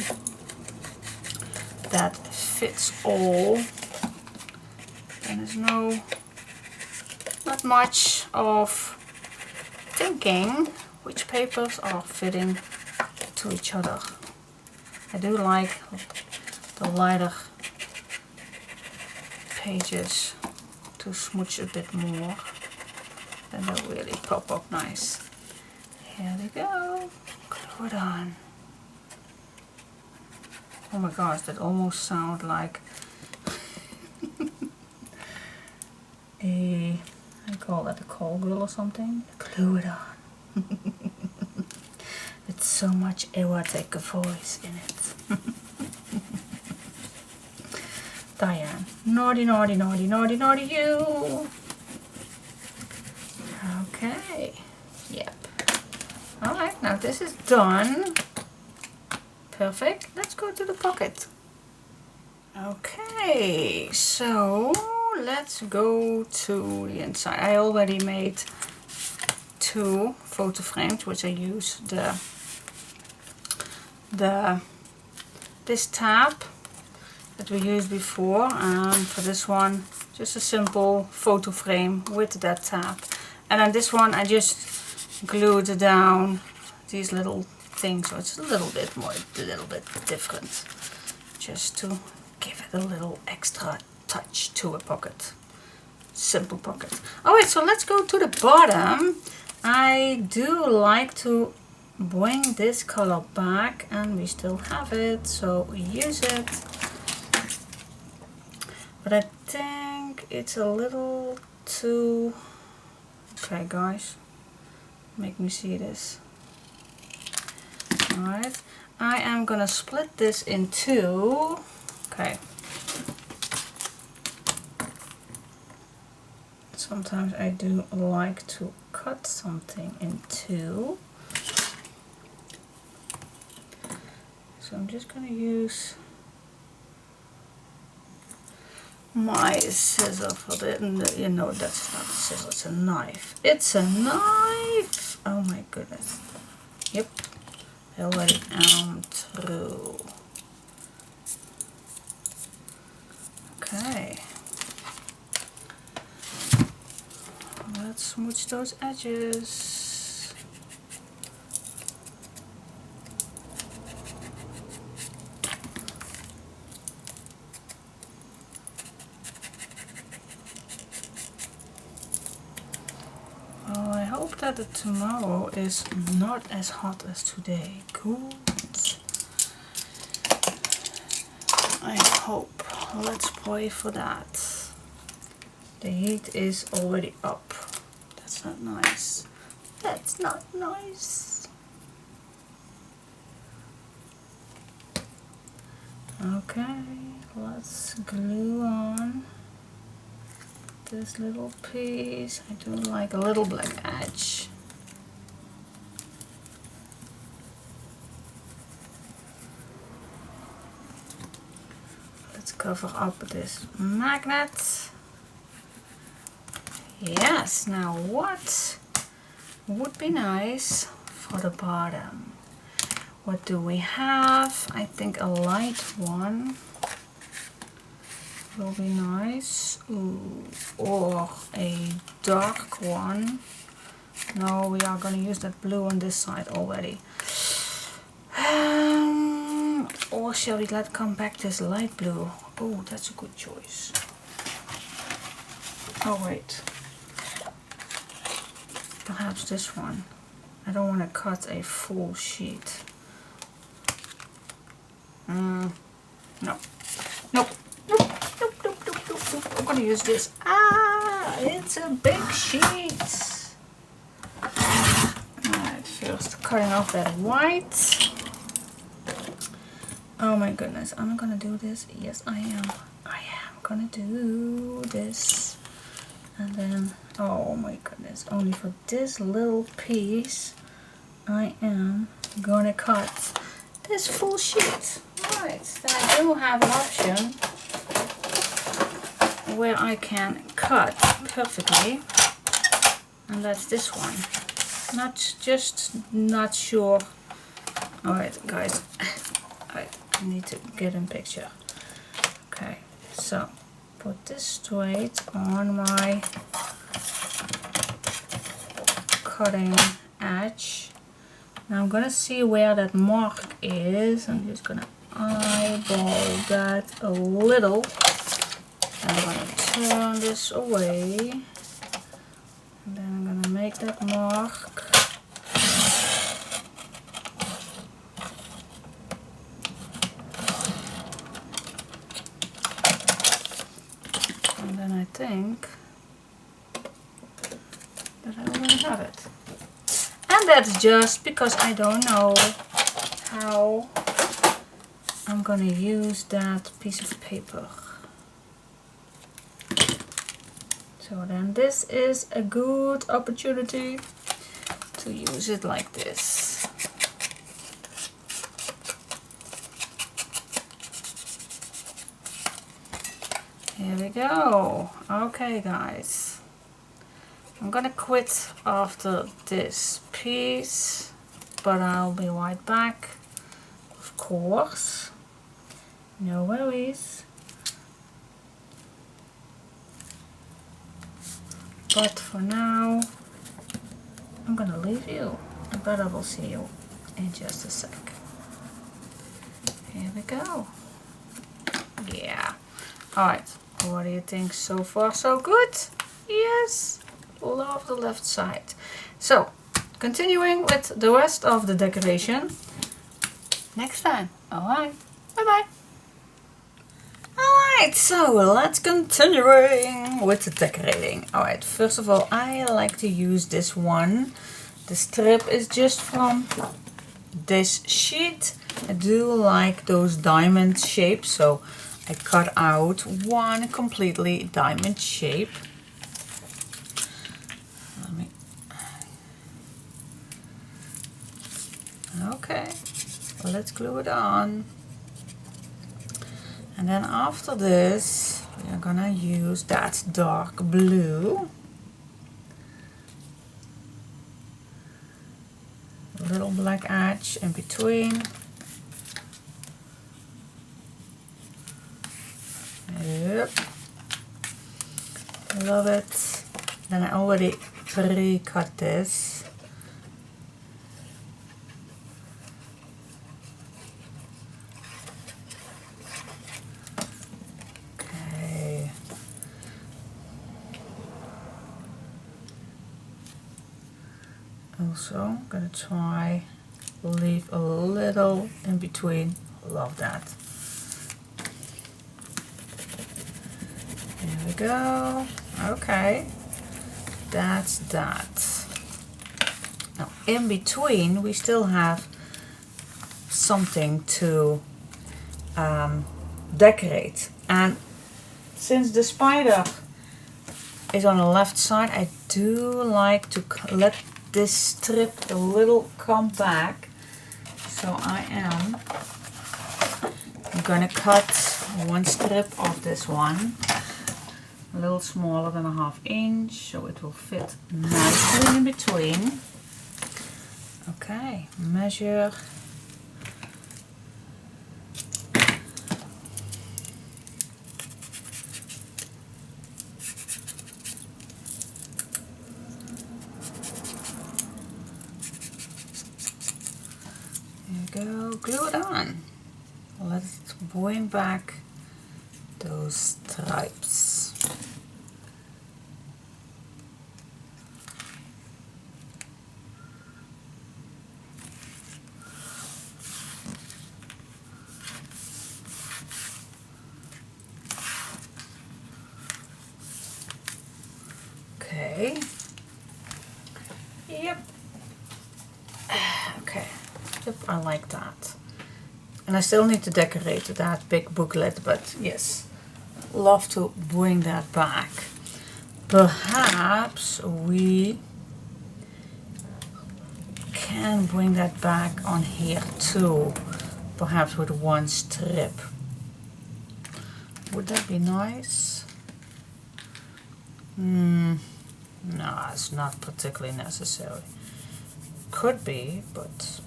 [SPEAKER 1] that fits all, and there's not much of thinking which papers are fitting to each other. I do like the lighter pages to smooch a bit more, then they'll really pop up nice. Here we go. Glue it on. Oh my gosh, that almost sounds like I call that a call girl or something. Glue it on. With so much erotic voice in it. Diane. Naughty, naughty, naughty, naughty, naughty you. Okay. Yep. Alright, now this is done. Perfect. Let's go to the pocket. Okay, so let's go to the inside. I already made 2 photo frames, which I use this tab that we used before, and for this one just a simple photo frame with that tab. And on this one I just glued down these little things, so it's a little bit different, just to give it a little extra touch to a pocket. Simple pocket. Alright, so let's go to the bottom. I do like to bring this color back, and we still have it, so use it. But I think it's a little too... Okay guys, make me see this. Alright, I am gonna split this in 2. Okay. Sometimes I do like to cut something in 2. So I'm just gonna use my scissor for the, you know, that's not a scissor, it's a knife. It's a knife! Oh my goodness. Yep, I already am through. Okay. Let's smooch those edges. Well, I hope that the tomorrow is not as hot as today. Good. I hope. Let's pray for that. The heat is already up. That's not nice. That's not nice. Okay, let's glue on this little piece. I do like a little black edge. Let's cover up this magnet. Yes, now what would be nice for the bottom? What do we have? I think a light one will be nice. Ooh, or a dark one. No, we are going to use that blue on this side already. Or shall we let come back this light blue? Oh, that's a good choice. Oh wait. Perhaps this one. I don't want to cut a full sheet. No. Nope. Nope. Nope. Nope. Nope. Nope. Nope. I'm gonna use this. Ah, it's a big sheet. Alright, first cutting off that white. Oh my goodness, am I gonna do this? Yes, I am. I am gonna do this. And then, oh my goodness, only for this little piece, I am gonna cut this full sheet. Right, then I do have an option where I can cut perfectly, and that's this one. Not sure. Alright guys, alright, I need to get in picture. Okay, so put this straight on my cutting edge. Now I'm gonna see where that mark is. I'm just gonna eyeball that a little. I'm gonna turn this away. And then I'm gonna make that mark. And then I think have it. And that's just because I don't know how I'm gonna use that piece of paper. So then this is a good opportunity to use it like this. Here we go. Okay guys, I'm gonna quit after this piece, but I'll be right back, of course, no worries. But for now, I'm gonna leave you, but I will see you in just a sec. Here we go. Yeah. Alright, what do you think so far? So good? Yes. Love the left side. So, continuing with the rest of the decoration next time. Alright. Bye bye. Alright, so let's continuing with the decorating. Alright, first of all, I like to use this one. The strip is just from this sheet. I do like those diamond shapes, so I cut out one completely diamond shape. Okay, let's glue it on. And then after this, we're gonna use that dark blue. A little black edge in between. Yep. Love it. Then I already pre-cut this. Okay. Also, I'm gonna try leave a little in between. Love that. There we go. Okay, that's that. Now in between we still have something to decorate, and since the spider is on the left side, I do like to let this strip a little come back. So I'm gonna cut one strip of this one, a little smaller than 1/2 inch, so it will fit nicely in between. Okay, measure. There you go, glue it on. Let's bring back those stripes. Okay. Yep. Okay. Yep, I like that. And I still need to decorate that big booklet, but yes, love to bring that back. Perhaps we can bring that back on here too, perhaps with one strip. Would that be nice? No, it's not particularly necessary. Could be, but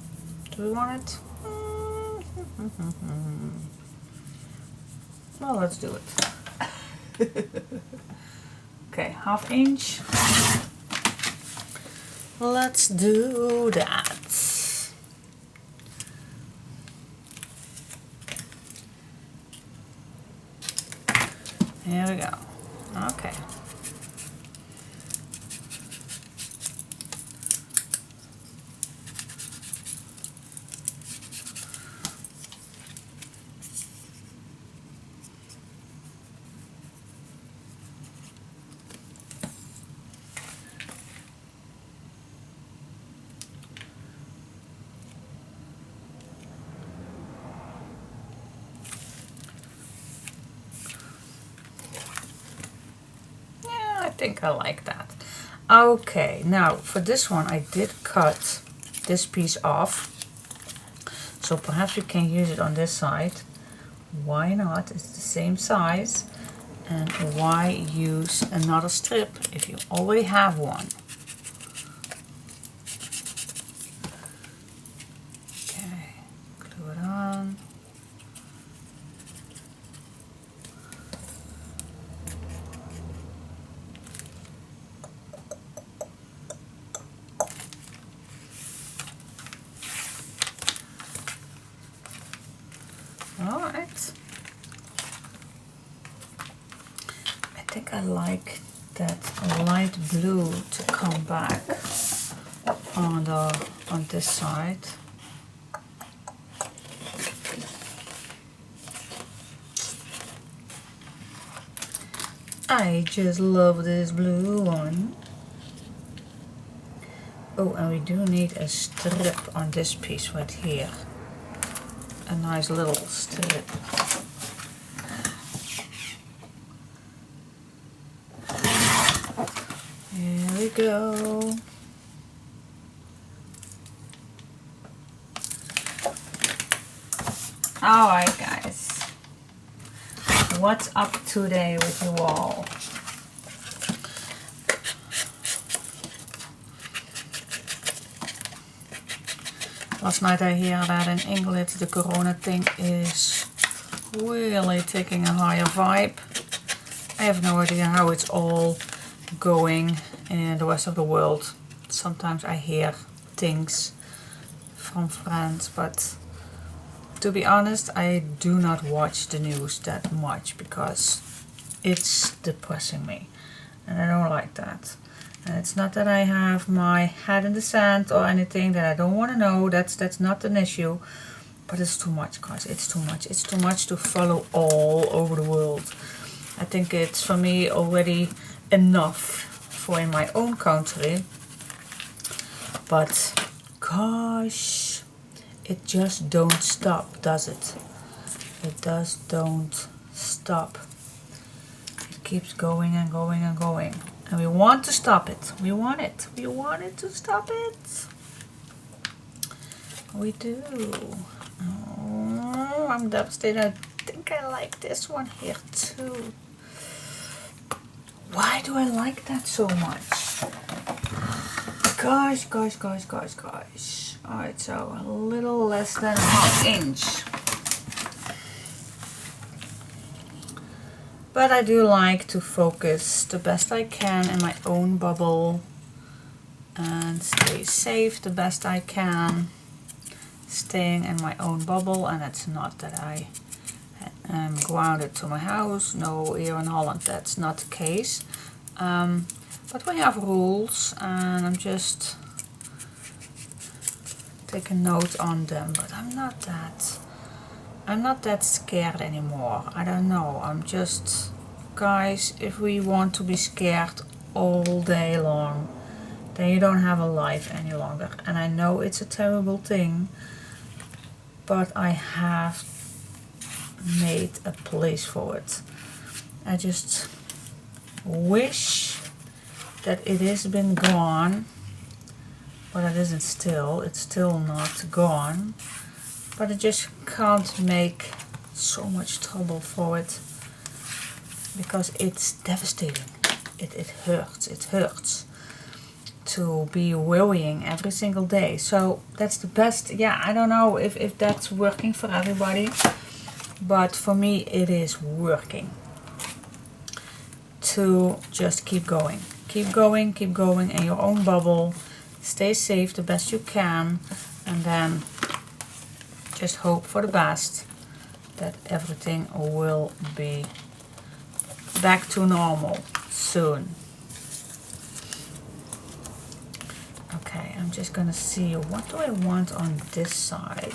[SPEAKER 1] do we want it? Well, let's do it. Okay, 1/2 inch. Let's do that. Here we go. Okay. think I like that. Okay, now for this one I did cut this piece off. So perhaps we can use it on this side. Why not? It's the same size. And why use another strip if you already have one? Okay, glue it on. All right. I think I like that light blue to come back on this side. I just love this blue one. Oh, and we do need a strip on this piece right here. A nice little strip. Here we go. Alright guys, what's up today with you all? Last night I hear that in England the corona thing is really taking a higher vibe. I have no idea how it's all going in the rest of the world. Sometimes I hear things from friends, but to be honest, I do not watch the news that much because it's depressing me and I don't like that. And it's not that I have my head in the sand or anything that I don't want to know. That's not an issue. But it's too much, guys. It's too much. It's too much to follow all over the world. I think it's for me already enough for in my own country. But gosh, it just don't stop, does it? It don't stop. It keeps going and going and going. And we want to stop it. We want it. We want it to stop it. We do. Oh, I'm devastated. I think I like this one here too. Why do I like that so much? Gosh. Alright, so a little less than a half inch. But I do like to focus the best I can in my own bubble and stay safe the best I can, staying in my own bubble. And it's not that I am grounded to my house. No, here in Holland that's not the case. But we have rules and I'm just taking note on them. But I'm not that scared anymore. I don't know. I'm just, guys, if we want to be scared all day long, then you don't have a life any longer. And I know it's a terrible thing, but I have made a place for it. I just wish that it has been gone, but it isn't still. It's still not gone. But I just can't make so much trouble for it because it's devastating. It hurts. It hurts to be worrying every single day. So that's the best. Yeah, I don't know if that's working for everybody, but for me it is working. To just keep going. Keep going in your own bubble. Stay safe the best you can, and then just hope for the best that everything will be back to normal soon. Okay, I'm just gonna see what do I want on this side.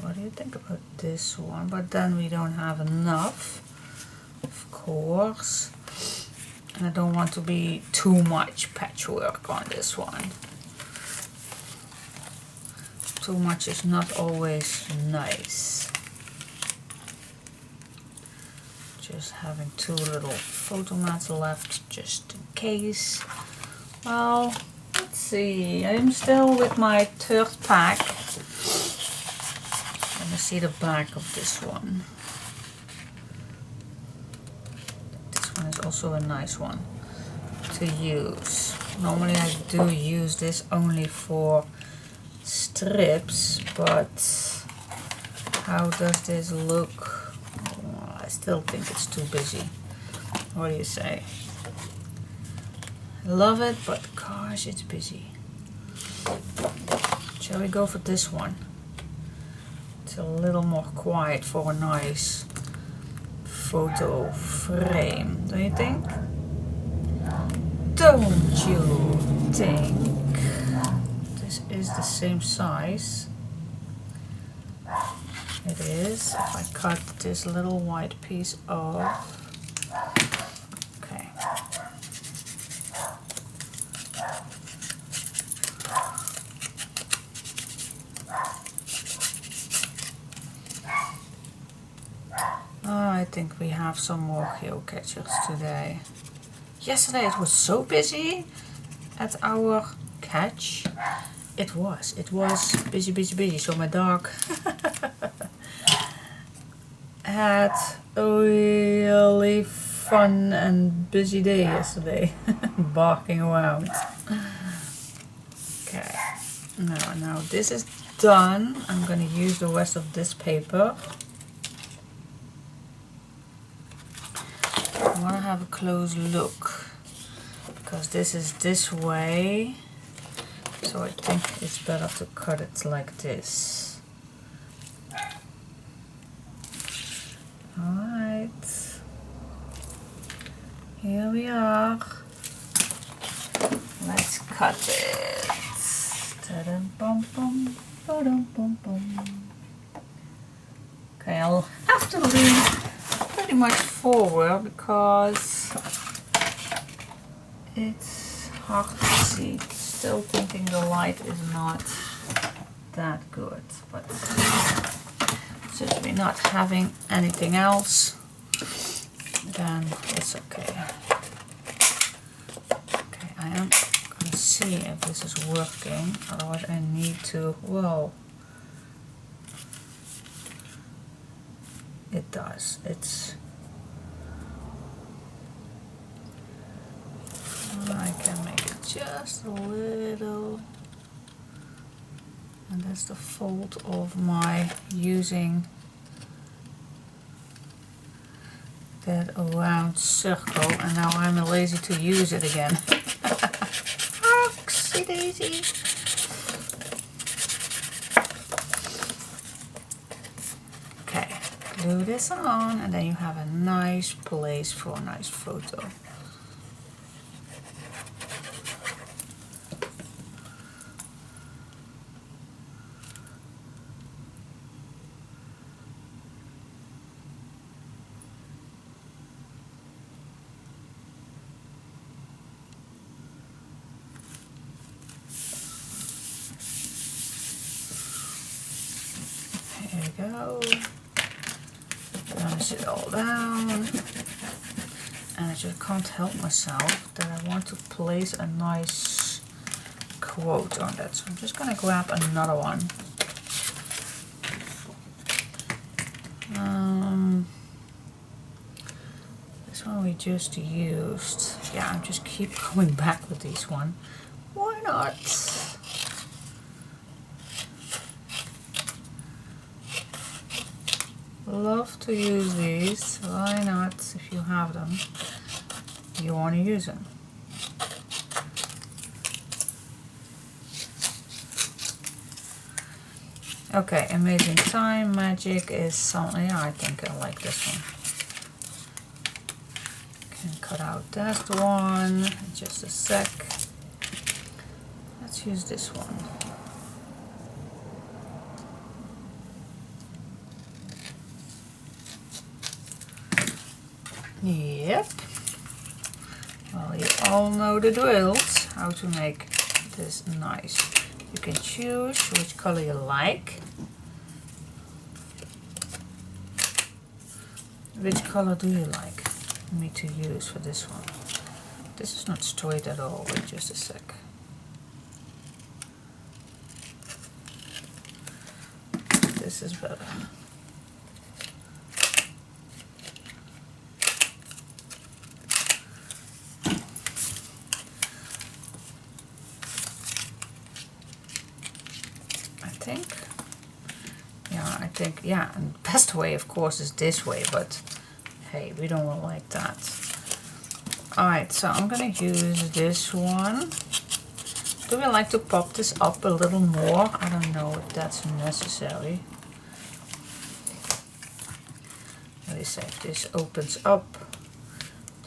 [SPEAKER 1] What do you think about this one? But then we don't have enough, of course. And I don't want to be too much patchwork on this one. Too much is not always nice. just having 2 little photo mats left just in case. Well, let's see. I'm still with my 3rd pack. Let me see the back of this one. This one is also a nice one to use. Normally I do use this only for strips, but how does this look? Oh, I still think it's too busy. What do you say? I love it, but gosh, it's busy. Shall we go for this one? It's a little more quiet for a nice photo frame, don't you think? Don't you think? This is the same size. It is. If I cut this little white piece off. Okay. I think we have some more geocachers today. Yesterday it was so busy at our catch. It was busy. So my dog had a really fun and busy day yesterday, barking around. Okay, now this is done. I'm gonna use the rest of this paper. I want to have a close look because this is this way, so I think it's better to cut it like this. Alright, here we are. Let's cut it. Ta-dum-bum-bum, ba-dum-bum-bum. Okay, I'll have to lean pretty much forward because it's hard to see. Still thinking the light is not that good, but since we're not having anything else, then it's okay. Okay, I am gonna see if this is working, otherwise I need to, whoa. It does. I can make it just a little, and that's the fault of my using that round circle, and now I'm lazy to use it again. Oopsie daisy. Okay, glue this on, and then you have a nice place for a nice photo. There we go. Finish it all down. And I just can't help myself that I want to place a nice quote on that. So I'm just gonna grab another one. This one we just used. Yeah, I'm just keep going back with this one. Why not? Love to use these. Why not? If you have them, you want to use them. Okay, Amazing Time Magic is something. Yeah, I think I like this one. Can cut out that one in just a sec. Let's use this one. Yep. Well, you all know the drills, how to make this nice. You can choose which color you like. Which color do you like me to use for this one? This is not straight at all. Wait just a sec. This is better. I think, yeah, and the best way of course is this way, but hey, we don't want like that. Alright, so I'm gonna use this one. Do we like to pop this up a little more? I don't know if that's necessary. Let me say, if this opens up,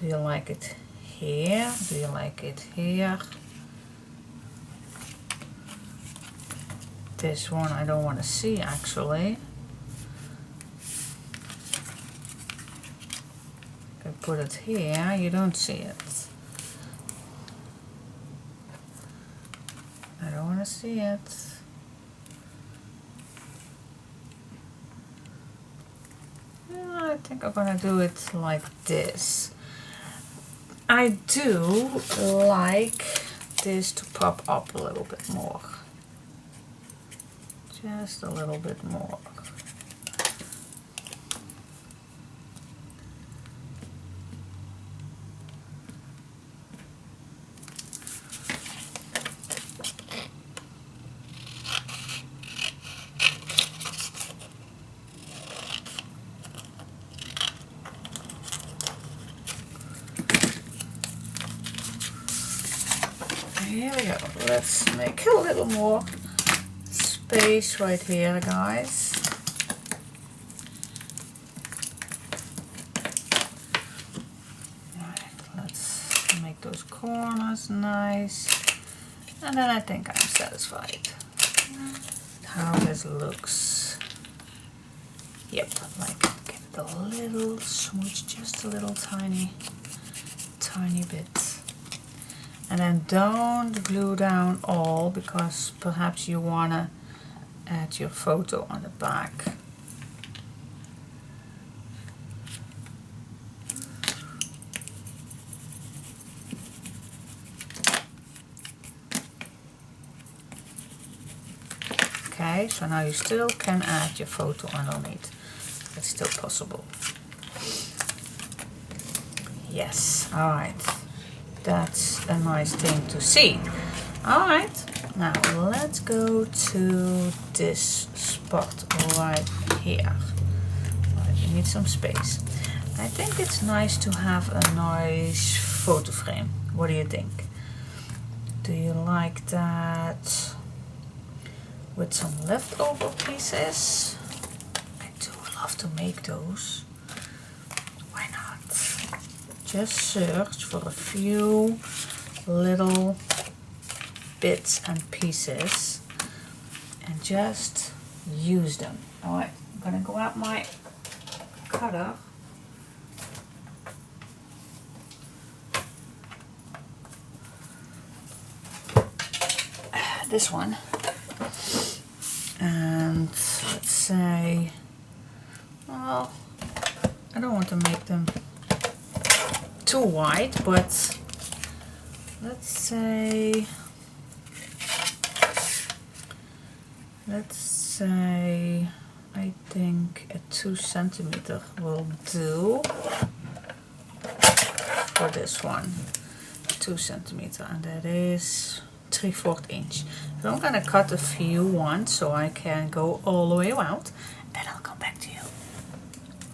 [SPEAKER 1] do you like it here? Do you like it here? This one I don't want to see actually. I put it here, you don't see it. I don't want to see it. I think I'm gonna do it like this. I do like this to pop up a little bit more. Just a little bit more. Here we go. Let's make a little more space right here, guys. Alright, let's make those corners nice. And then I think I'm satisfied. How this looks. Yep, like get it a little smooch, just a little tiny bit. And then don't glue down all, because perhaps you wanna add your photo on the back. Okay, so now you still can add your photo underneath. It's still possible. Yes, alright. That's a nice thing to see. Alright, now let's go to this spot right here. Right, we need some space. I think it's nice to have a nice photo frame. What do you think? Do you like that with some leftover pieces? I do love to make those. Why not? Just search for a few little bits and pieces and just use them. Alright, I'm gonna go out my cutter. This one. And let's say, well, I don't want to make them too wide, but let's say I think a 2 centimeter will do for this one. 2 centimeter, and that is 3/4 inch. So I'm gonna cut a few ones so I can go all the way around, and I'll come back to you.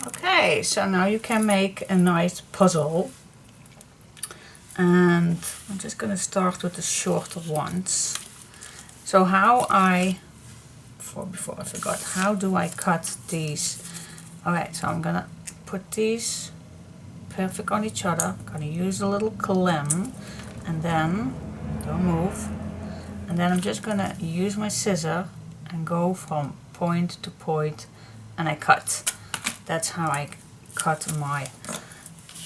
[SPEAKER 1] Okay, so now you can make a nice puzzle. And I'm just gonna start with the shorter ones. So before I forgot, how do I cut these? Alright, so I'm gonna put these perfect on each other. I'm gonna use a little clamp, and then, don't move, and then I'm just gonna use my scissor and go from point to point, and I cut. That's how I cut my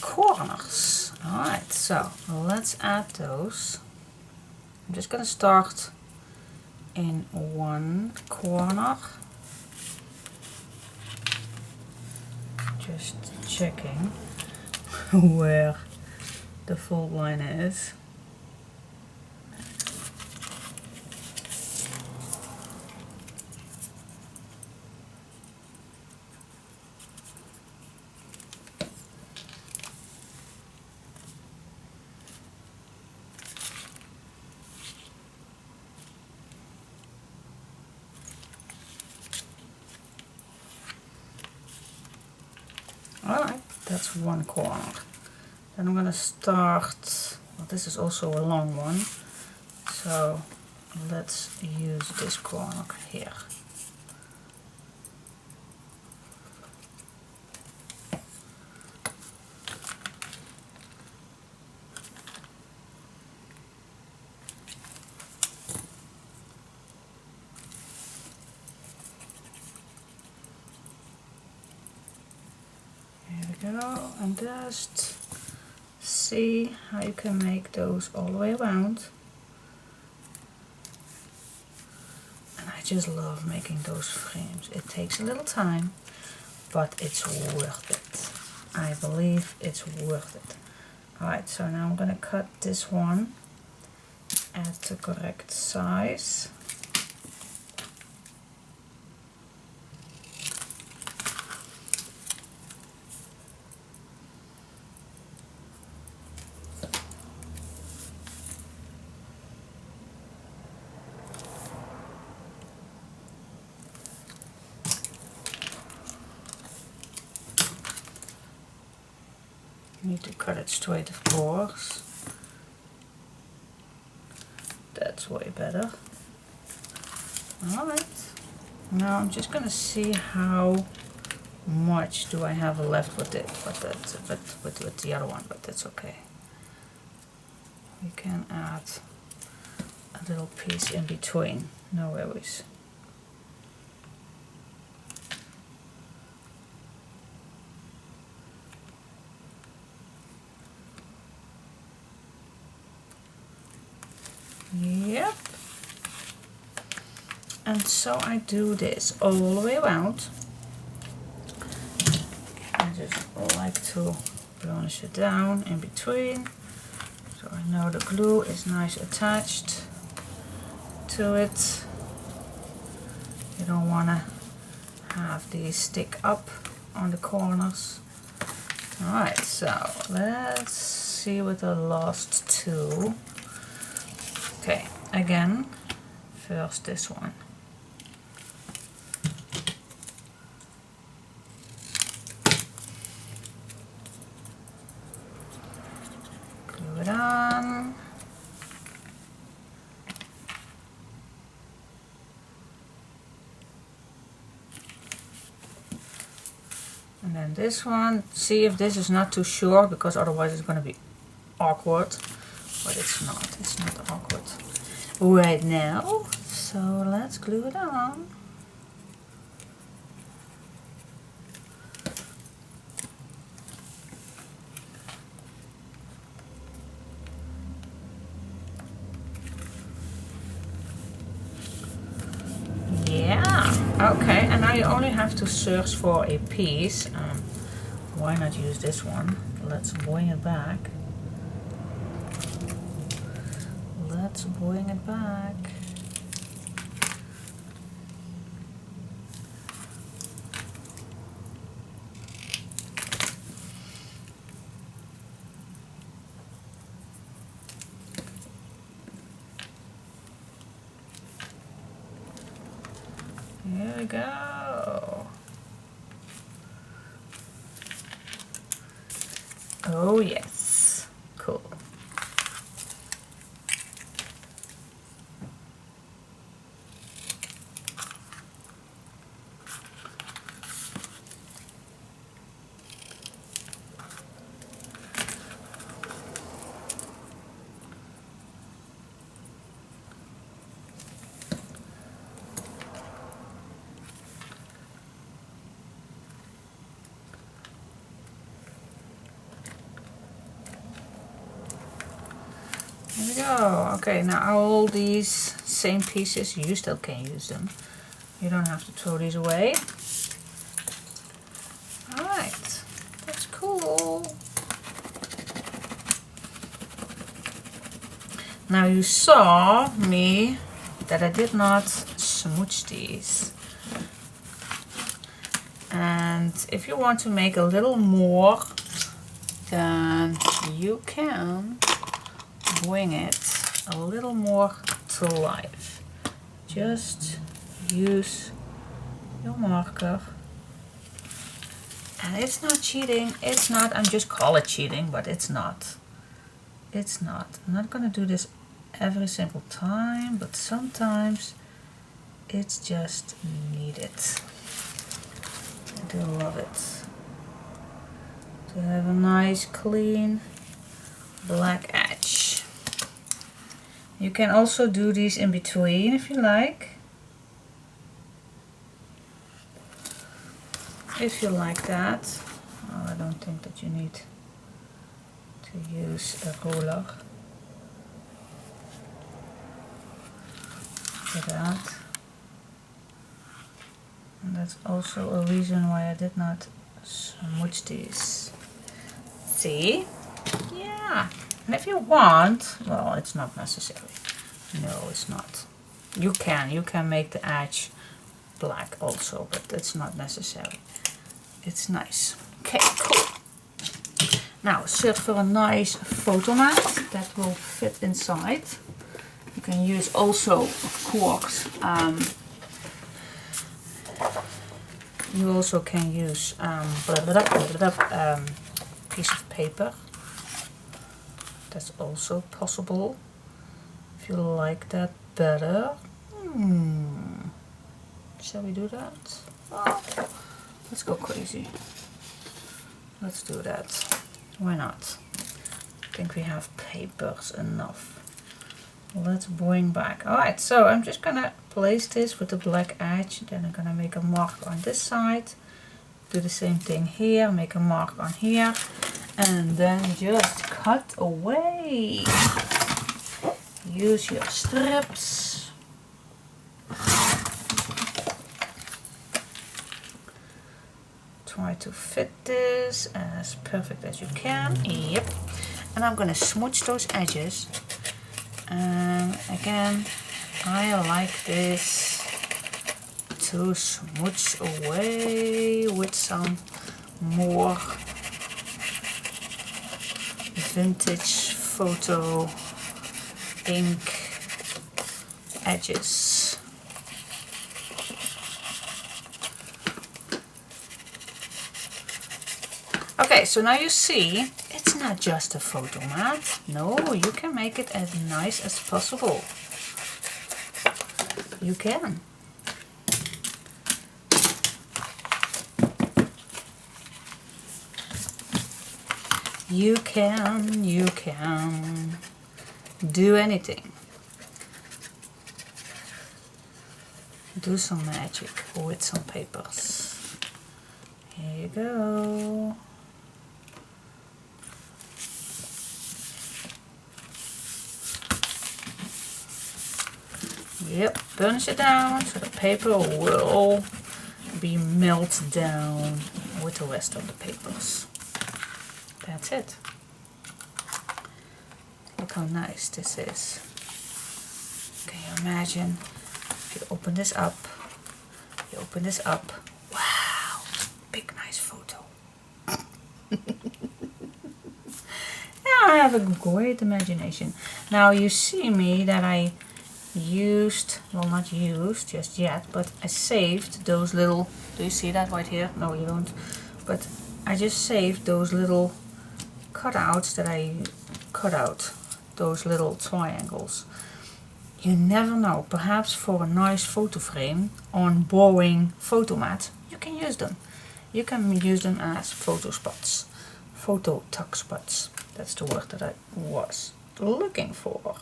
[SPEAKER 1] corners. Alright, so let's add those. I'm just gonna start in one corner. Just checking where the fold line is. Alright, that's one corner. Then I'm going to start, well, this is also a long one, so let's use this corner here. Go and just see how you can make those all the way around. And I just love making those frames. It takes a little time, but it's worth it. I believe it's worth it. Alright, so now I'm gonna cut this one at the correct size. Need to cut it straight, of course. That's way better. Alright. Now I'm just gonna see how much do I have left with it, with the other one, but that's okay. We can add a little piece in between, no worries. Yep. And so I do this all the way around. I just like to burnish it down in between. So I know the glue is nice attached to it. You don't want to have these stick up on the corners. Alright, so let's see with the last two. Okay, again, first this one. Glue it on. And then this one, see if this is not too short, because otherwise it's going to be awkward. But it's not awkward right now. So let's glue it on. Yeah, okay, and now you only have to search for a piece. Why not use this one? Let's bring it back. Let's bring it back. Here we go. Oh yes, cool. There we go. Okay, now all these same pieces, you still can use them. You don't have to throw these away. Alright. Now you saw me that I did not smooch these. And if you want to make a little more, then you can bring it a little more to life. Just use your marker. And it's not cheating, it's not, I'm just call it cheating, but it's not. It's not. I'm not gonna do this every single time, but sometimes it's just needed. I do love it. To have a nice clean black edge. You can also do these in between if you like. If you like that. Oh, I don't think that you need to use a ruler for that. And that's also a reason why I did not smooch these. See? Yeah. And if you want, well, it's not necessary. No, it's not. You can make the edge black also, but it's not necessary. It's nice. Okay, cool. Now search for a nice photo mat that will fit inside. You can use also, of course, you also can use piece of paper. That's also possible if you like that better. Shall we do that? Oh, let's go crazy. Let's do that. Why not? I think we have papers enough. Let's bring back. Alright, so I'm just gonna place this with the black edge. Then I'm gonna make a mark on this side. Do the same thing here. Make a mark on here. And then just cut away. Use your strips. Try to fit this as perfect as you can. Yep. And I'm gonna smooch those edges. Again, I like this to smooch away with some more vintage photo ink edges. Okay, so now you see it's not just a photo mat. No, you can make it as nice as possible. You can. You can do anything. Do some magic with some papers. Here you go. Yep, burnish it down so the paper will be melted down with the rest of the papers. That's it. Look how nice this is. Can you imagine if you open this up? Wow, big nice photo. Yeah, I have a great imagination. Now you see me that I used, well not used just yet, but I saved those little, do you see that right here? No you don't, but I just saved those little cutouts that I cut out, those little triangles. You never know, perhaps for a nice photo frame on boring photo mat, you can use them. You can use them as photo spots, photo tuck spots. That's the word that I was looking for.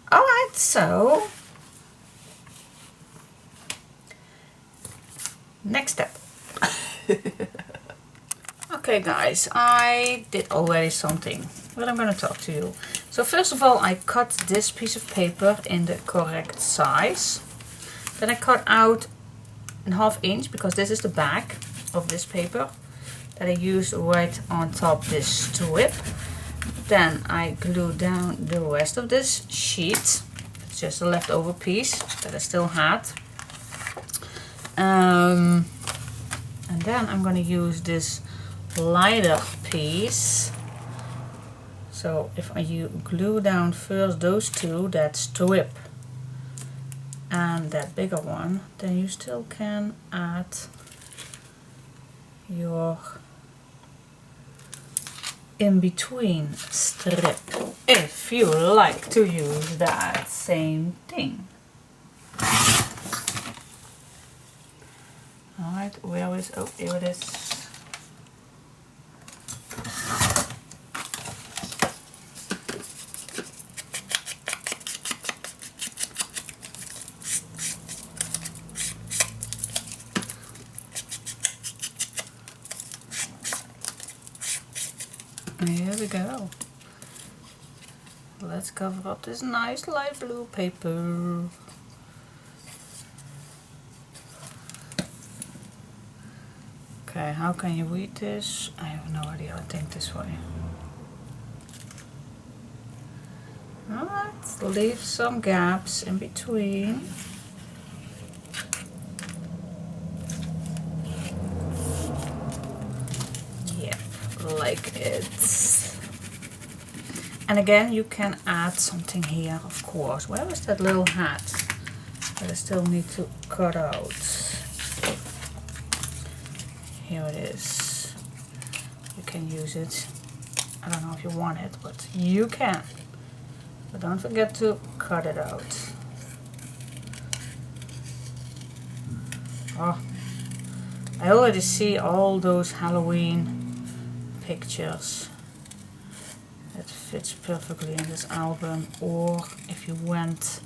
[SPEAKER 1] Alright, so next step. Okay guys, I did already something, but I'm going to talk to you. So first of all, I cut this piece of paper in the correct size. Then I cut out a 1/2 inch, because this is the back of this paper that I used right on top this strip. Then I glue down the rest of this sheet. It's just a leftover piece that I still had. And then I'm going to use this lighter piece. So if you glue down first those two, that strip and that bigger one, then you still can add your in-between strip if you like to use that same thing. Alright, where is, oh, here it is. Here we go. Let's cover up this nice light blue paper. Okay, how can you read this? I have no idea. I think this way. Alright, leave some gaps in between. Like it. And again, you can add something here, of course. Where is that little hat that I still need to cut out? Here it is. You can use it. I don't know if you want it, but you can. But don't forget to cut it out. Oh, I already see all those Halloween pictures. It fits perfectly in this album, or if you went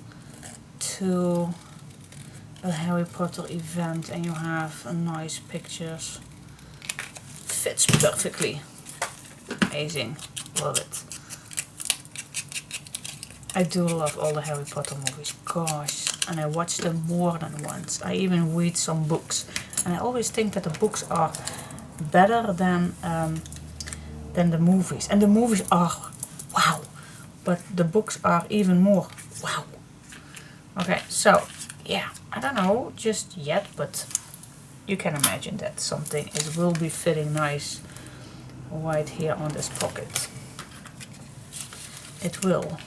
[SPEAKER 1] to a Harry Potter event and you have nice pictures, fits perfectly. Amazing, love it. I do love all the Harry Potter movies, gosh, and I watch them more than once. I even read some books, and I always think that the books are better than the movies, and the movies are wow, but the books are even more wow. Okay, so yeah, I don't know just yet, but you can imagine that something will be fitting nice right here on this pocket. It will.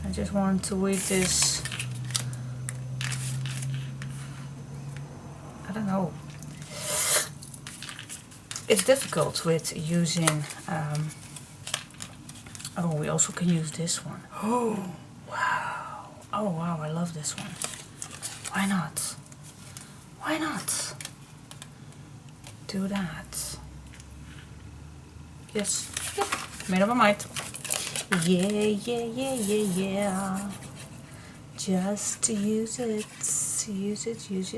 [SPEAKER 1] I just want to read this. I don't know. It's difficult with using, oh, we also can use this one. Oh, wow. Oh, wow, I love this one. Why not? Why not? Do that. Yes, yep, made up my mind. Yeah. Just to use it. Use it. Use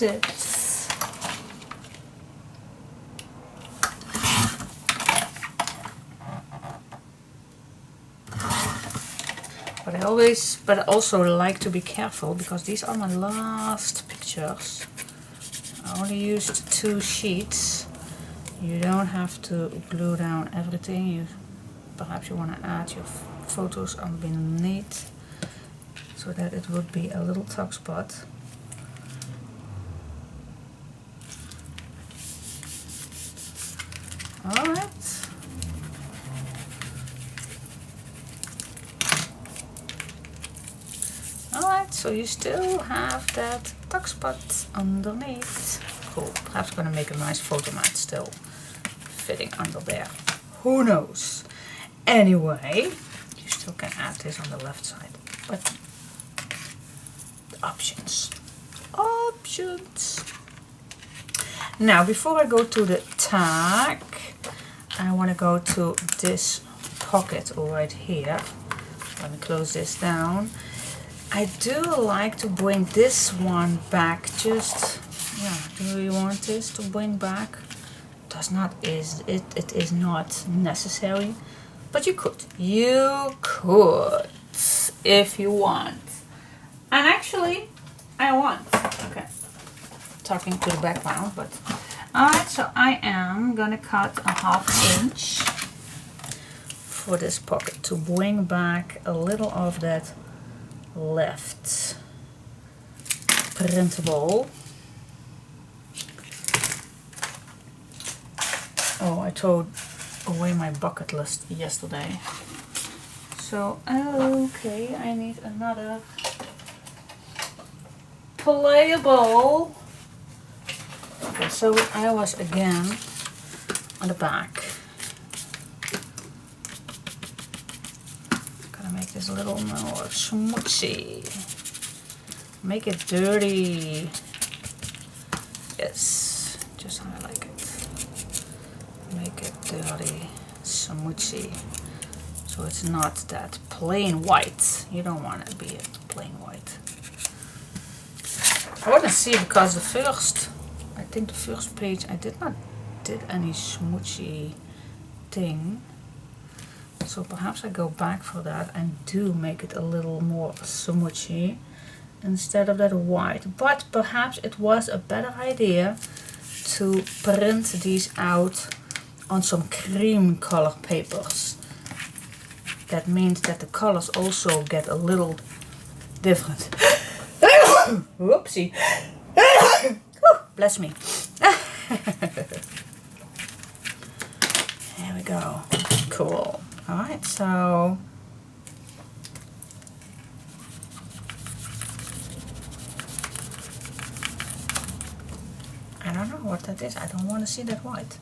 [SPEAKER 1] it. But I also like to be careful because these are my last pictures. I only used 2 sheets. You don't have to glue down everything. Perhaps you want to add your photos underneath so that it would be a little tuck spot. Alright. Alright, so you still have that tuck spot underneath. Cool. Perhaps going to make a nice photo mat still fitting under there. Who knows? Anyway, you still can add this on the left side. But options. Now, before I go to the tag, I want to go to this pocket right here. Let me close this down. I do like to bring this one back. Just, yeah, do you want this to bring back? It is not necessary, but you could if you want. And I actually, I want. Okay, talking to the background, but alright. So I am gonna cut a 1/2 inch for this pocket to bring back a little of that left printable. Oh, I threw away my bucket list yesterday. So, okay, I need another playable. Okay, so I was again on the back. Gonna make this a little more smoothy. Make it dirty. Yes, just how I like it. Make it dirty, smoothy. So it's not that plain white. You don't want to be it plain white. I want to see, because I think the first page I did not did any smoothy thing. So perhaps I go back for that and do make it a little more smoothy instead of that white. But perhaps it was a better idea to print these out on some cream color papers. That means that the colors also get a little different. Whoopsie. Bless me. There we go. Cool. Alright, so I don't know what that is. I don't want to see that white.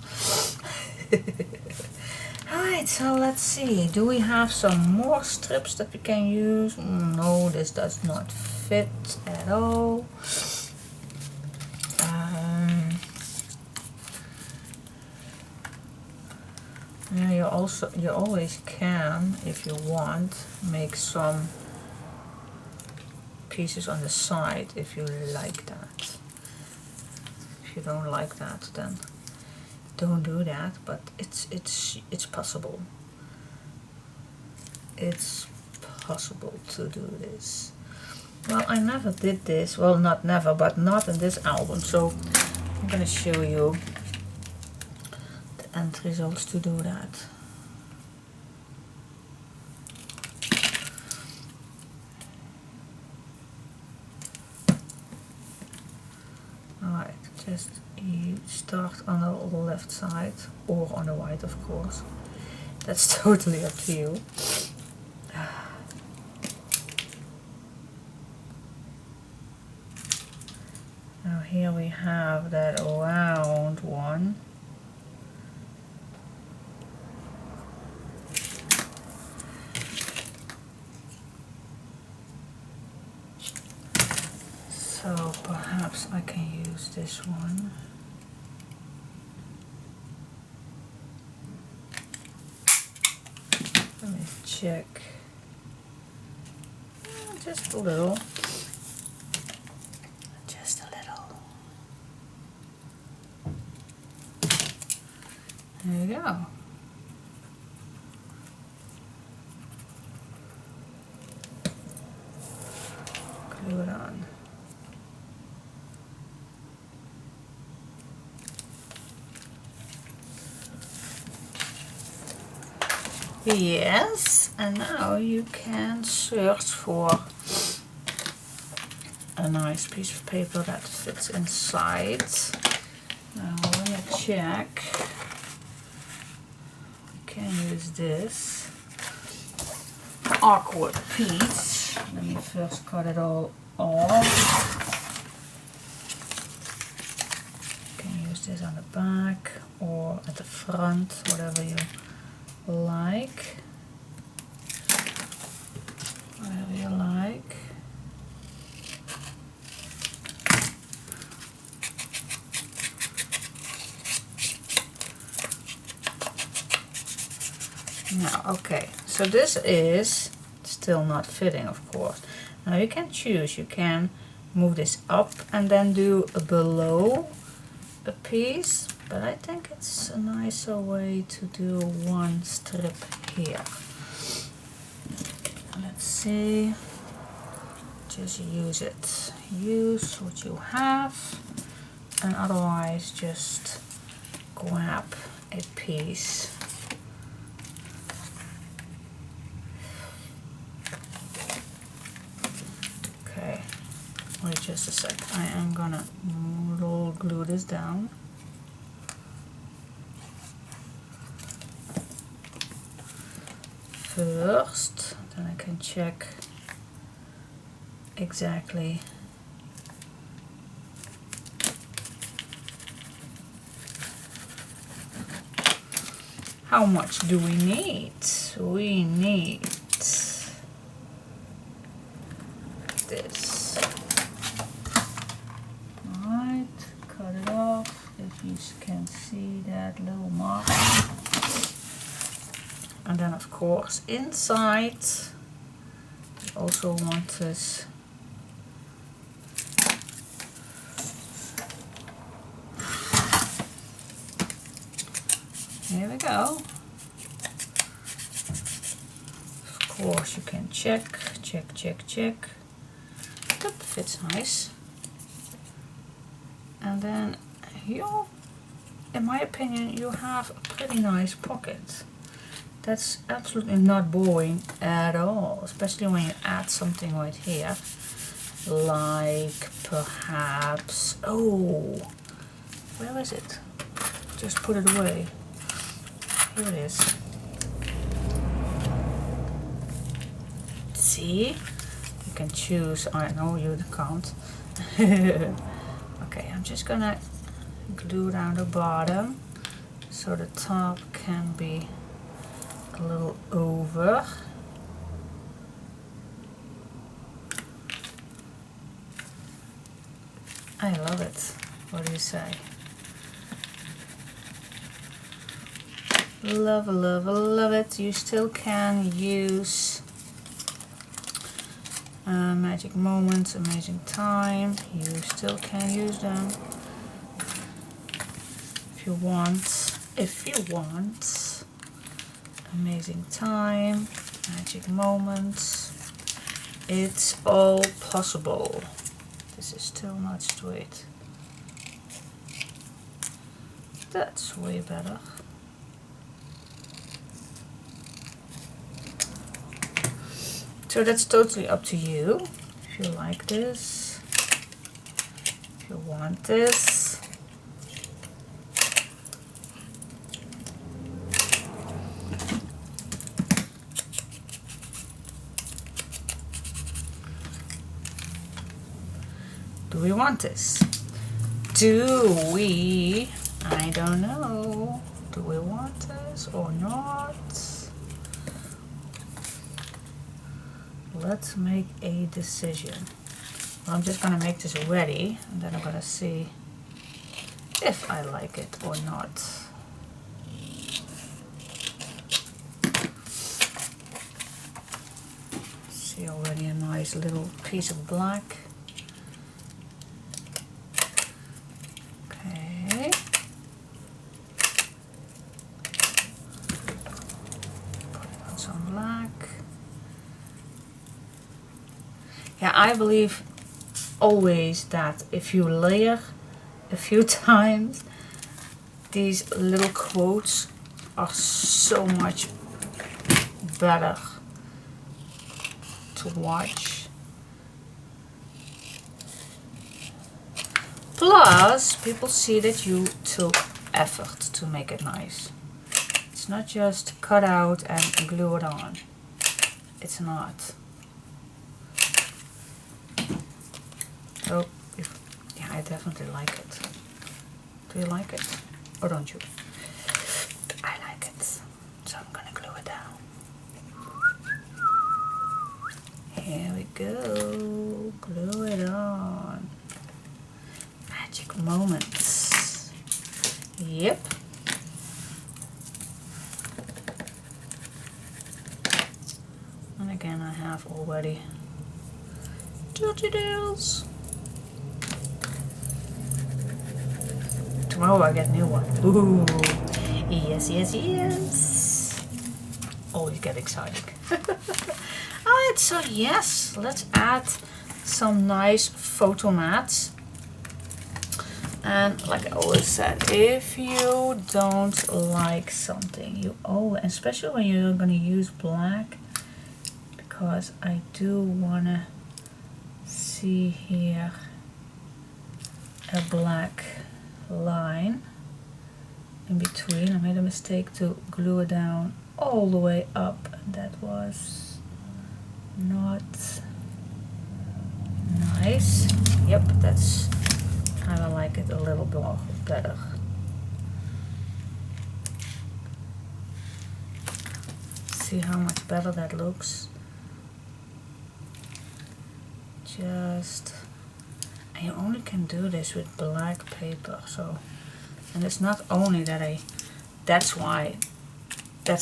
[SPEAKER 1] Alright, so let's see. Do we have some more strips that we can use? No, this does not fit at all. Yeah, you always can, if you want, make some pieces on the side if you like that. If you don't like that, then don't do that. But it's possible. It's possible to do this. Well, I never did this. Well, not never, but not in this album. So I'm gonna show you the end results to do that. Alright, just you start on the left side or on the right, of course. That's totally up to you. Now here we have that round one. So perhaps I can use this one. Let me check. Just a little. Just a little. There you go. Glue it on. Yes, and now you can search for a nice piece of paper that fits inside. Now let me check. We can use this awkward piece. Let me first cut it all off. You can use this on the back or at the front, whatever you like. Whatever you like. Now, okay, so this is still not fitting, of course. Now you can choose, you can move this up and then do a below a piece, but I think it's a nicer way to do one strip here. Let's see, just use it. Use what you have, and otherwise just grab a piece. Okay, wait just a sec. I am gonna glue this down. First, then I can check exactly how much do we need. We need this. Alright, cut it off if you can see that little mark. And then of course inside we also want this here we go. Of course you can check. That fits nice. And then you, in my opinion, you have a pretty nice pocket. That's absolutely not boring at all, especially when you add something right here, like perhaps, oh, where is it? Just put it away. Here it is. See, you can choose. I know you can't. Okay, I'm just gonna glue down the bottom so the top can be a little over. I love it. What do you say? Love, love, love it. You still can use magic moments, amazing time. You still can use them if you want. Amazing time, magic moments. It's all possible. This is still not straight. That's way better. So that's totally up to you. If you like this, if you want this. Do we want this? Do we? I don't know. Do we want this or not? Let's make a decision. Well, I'm just gonna make this ready, and then I'm gonna see if I like it or not. See already a nice little piece of black. Okay. Put on some black. Yeah, I believe always that if you layer a few times, these little quotes are so much better to watch. Plus, people see that you took effort to make it nice. It's not just cut out and glue it on. It's not. Oh, yeah, I definitely like it. Do you like it? Or don't you? I like it. So I'm gonna glue it down. Here we go. Glue it on. Magic moments. Yep. And again, I have already dirty deals. Tomorrow I get a new one. Ooh, yes, yes, yes. Always get excited. Alright, so yes, let's add some nice photo mats. And like I always said, if you don't like something, you always, especially when you're going to use black, because I do want to see here a black line in between. I made a mistake to glue it down all the way up, and that was not nice. Yep, that's kind of like it a little bit better. See how much better that looks? Just, and you only can do this with black paper. So, and it's not only that that's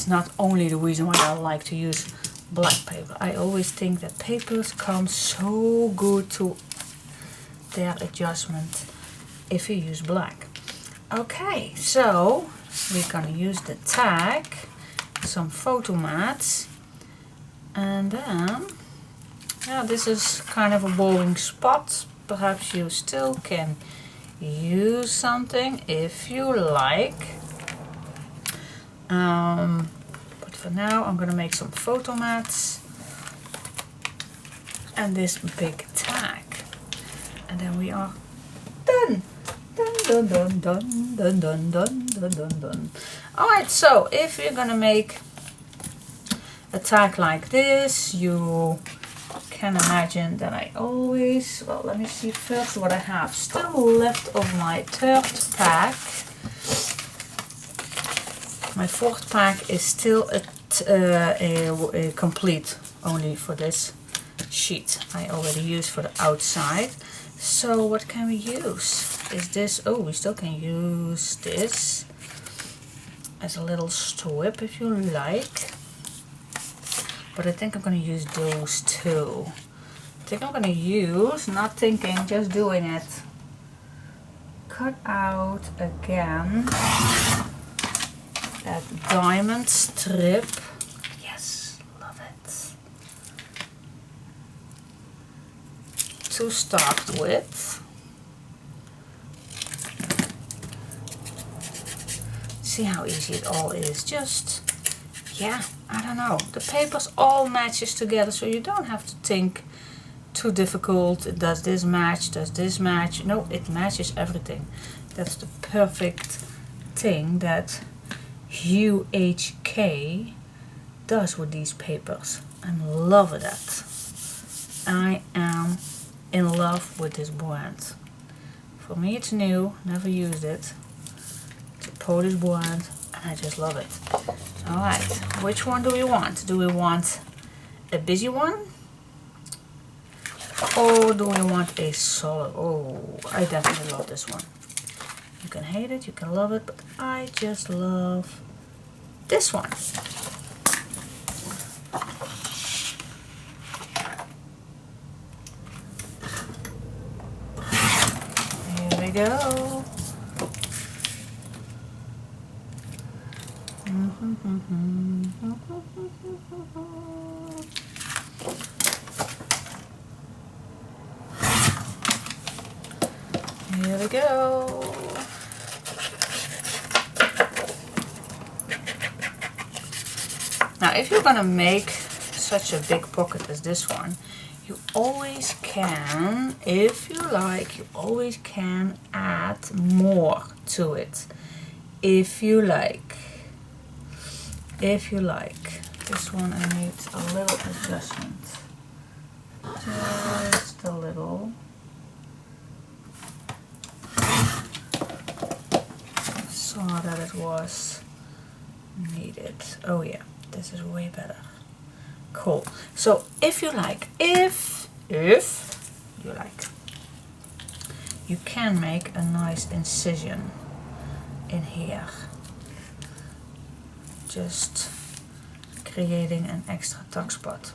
[SPEAKER 1] not only the reason why I like to use black paper. I always think that papers come so good to their adjustment if you use black. Okay, so we're gonna use the tag, some photo mats, and then, yeah, this is kind of a boring spot. Perhaps you still can use something if you like. But for now I'm gonna make some photo mats and this big tag, and then we are done. Dun, dun, dun, dun, dun, dun, dun, dun, dun. Alright, so if you're gonna make a tag like this, you can imagine that I always, well, let me see first what I have still left of my third pack. My fourth pack is still a complete only for this sheet I already used for the outside. So what can we use? Is this, oh, we still can use this as a little strip if you like. But I think I'm going to use those two. I think I'm going to use, not thinking, just doing it. Cut out again that diamond strip. Yes, love it. To start with. See how easy it all is. Just, yeah, I don't know. The papers all matches together, so you don't have to think too difficult. Does this match? Does this match? No, it matches everything. That's the perfect thing that UHK does with these papers. I'm loving that. I am in love with this brand. For me it's new, never used it. It's a Polish brand and I just love it. Alright, which one do we want? Do we want a busy one? Or do we want a solid? Oh, I definitely love this one. You can hate it, you can love it, but I just love this one. Here we go. Here we go. Now, if you're gonna make such a big pocket as this one, you always can, if you like, you always can add more to it. If you like. If you like. This one I need a little adjustment. Just a little. Saw that it was needed. Oh yeah, this is way better. Cool. So if you like, if you like, you can make a nice incision in here, just creating an extra tuck spot.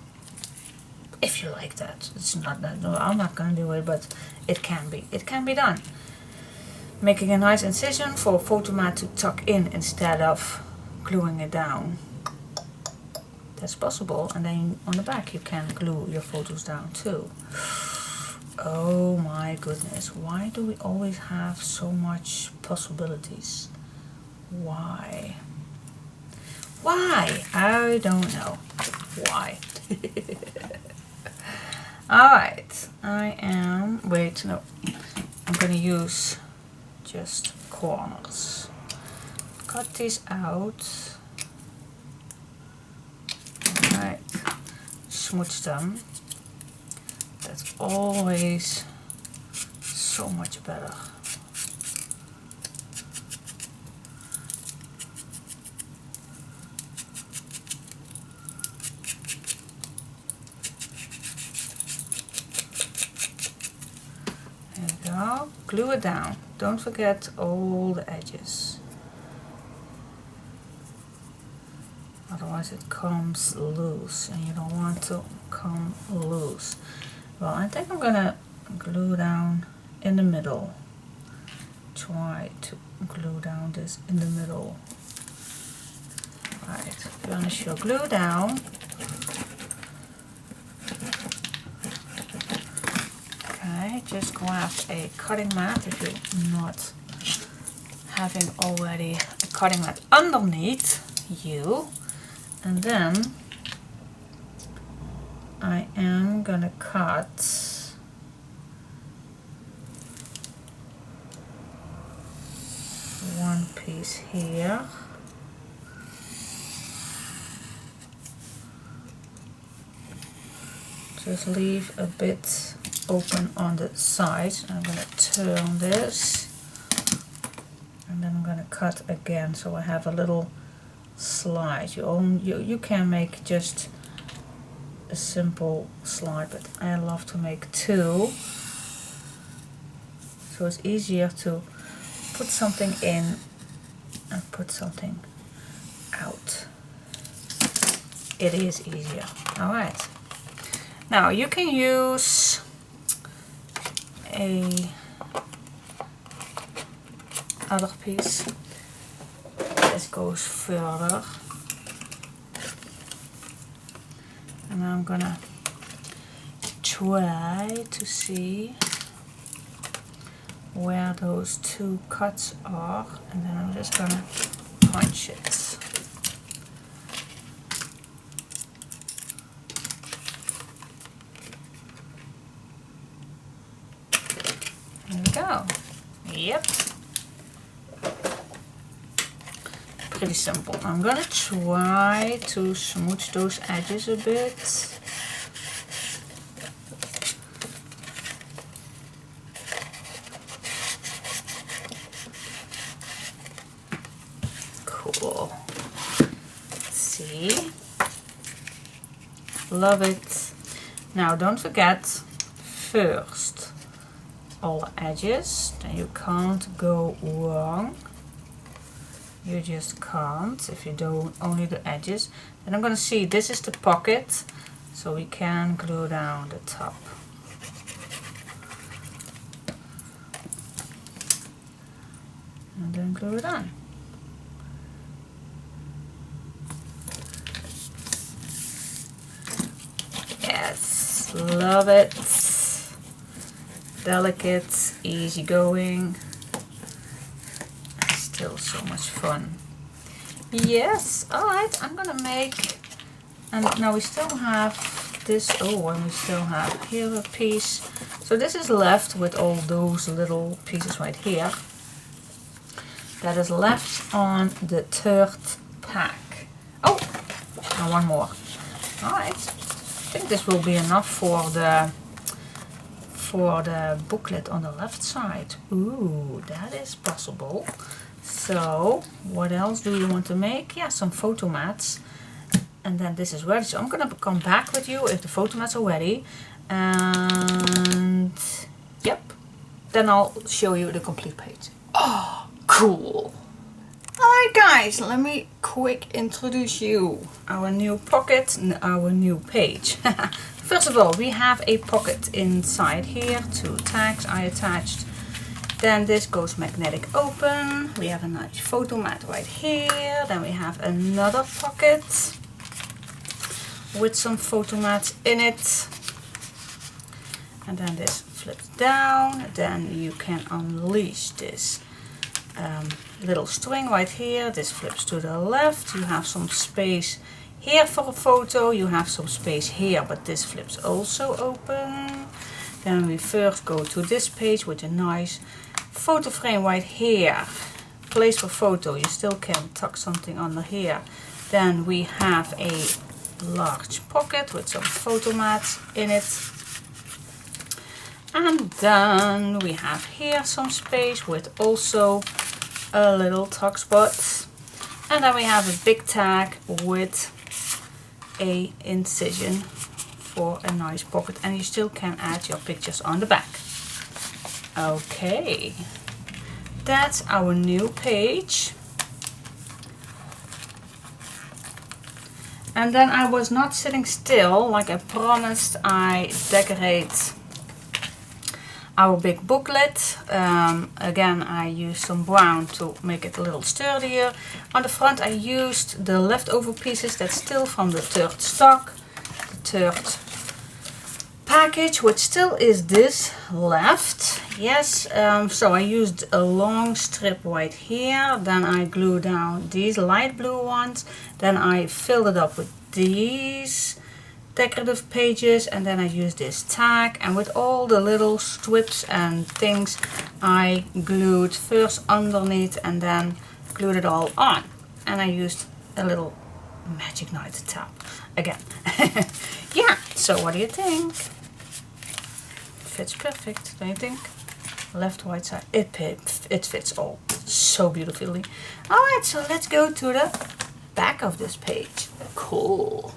[SPEAKER 1] If you like that, it's not that. No, I'm not gonna do it, but it can be done. Making a nice incision for a photo mat to tuck in instead of gluing it down. That's possible, and then on the back you can glue your photos down too. Oh my goodness, why do we always have so much possibilities? Why? Why? I don't know. Why? Alright, wait, no. I'm gonna use just corners. Cut these out. Alright, smooch them. That's always so much better. There we go. Glue it down. Don't forget all the edges. Otherwise it comes loose and you don't want to come loose. Well, I think I'm gonna glue down in the middle. Try to glue down this in the middle. Right, finish your glue down. Okay, just grab a cutting mat if you're not having already a cutting mat underneath you. And then I am gonna cut one piece here. Just leave a bit open on the sides. I'm gonna turn this and then I'm gonna cut again so I have a little slide. You can make just a simple slide, but I love to make two, so it's easier to put something in and put something out. It is easier. Alright, now you can use a other piece. This goes further. And I'm gonna try to see where those two cuts are, and then I'm just gonna punch it. There we go. Yep. Pretty simple. I'm gonna try to smooch those edges a bit. Cool. See? Love it. Now don't forget, first all edges, then you can't go wrong. You just can't if you do only the edges. Then I'm gonna see, this is the pocket, so we can glue down the top. And then glue it on. Yes, love it. Delicate, easy going. Still so much fun. Yes, alright, I'm gonna make, and now we still have this, oh, and we still have here a piece. So this is left with all those little pieces right here. That is left on the third pack. Oh, and one more. Alright, I think this will be enough for the booklet on the left side. Ooh, that is possible. So what else do you want to make? Yeah, some photo mats, and then this is ready. So I'm gonna come back with you if the photo mats are ready, and yep, then I'll show you the complete page. Oh, cool. Alright guys, let me quick introduce you our new pocket and our new page. First of all, we have a pocket inside here, 2 tags I attached. Then this goes magnetic open. We have a nice photo mat right here. Then we have another pocket with some photo mats in it. And then this flips down. Then you can unleash this little string right here. This flips to the left. You have some space here for a photo. You have some space here, but this flips also open. Then we first go to this page with a nice photo frame right here. Place for photo. You still can tuck something under here. Then we have a large pocket with some photo mats in it. And then we have here some space with also a little tuck spot. And then we have a big tag with a incision for a nice pocket, and you still can add your pictures on the back. Okay, that's our new page. And then I was not sitting still, like I promised. I decorate our big booklet. Again, I used some brown to make it a little sturdier. On the front I used the leftover pieces that's still from the third stock, the third package, which still is this left. Yes, so I used a long strip right here. Then I glued down these light blue ones. Then I filled it up with these decorative pages, and then I used this tag, and with all the little strips and things I glued first underneath and then glued it all on. And I used a little magic knife tab again. Yeah, so what do you think? Fits perfect, don't you think? Left, right side, it fits all so beautifully. Alright, so let's go to the back of this page. Cool.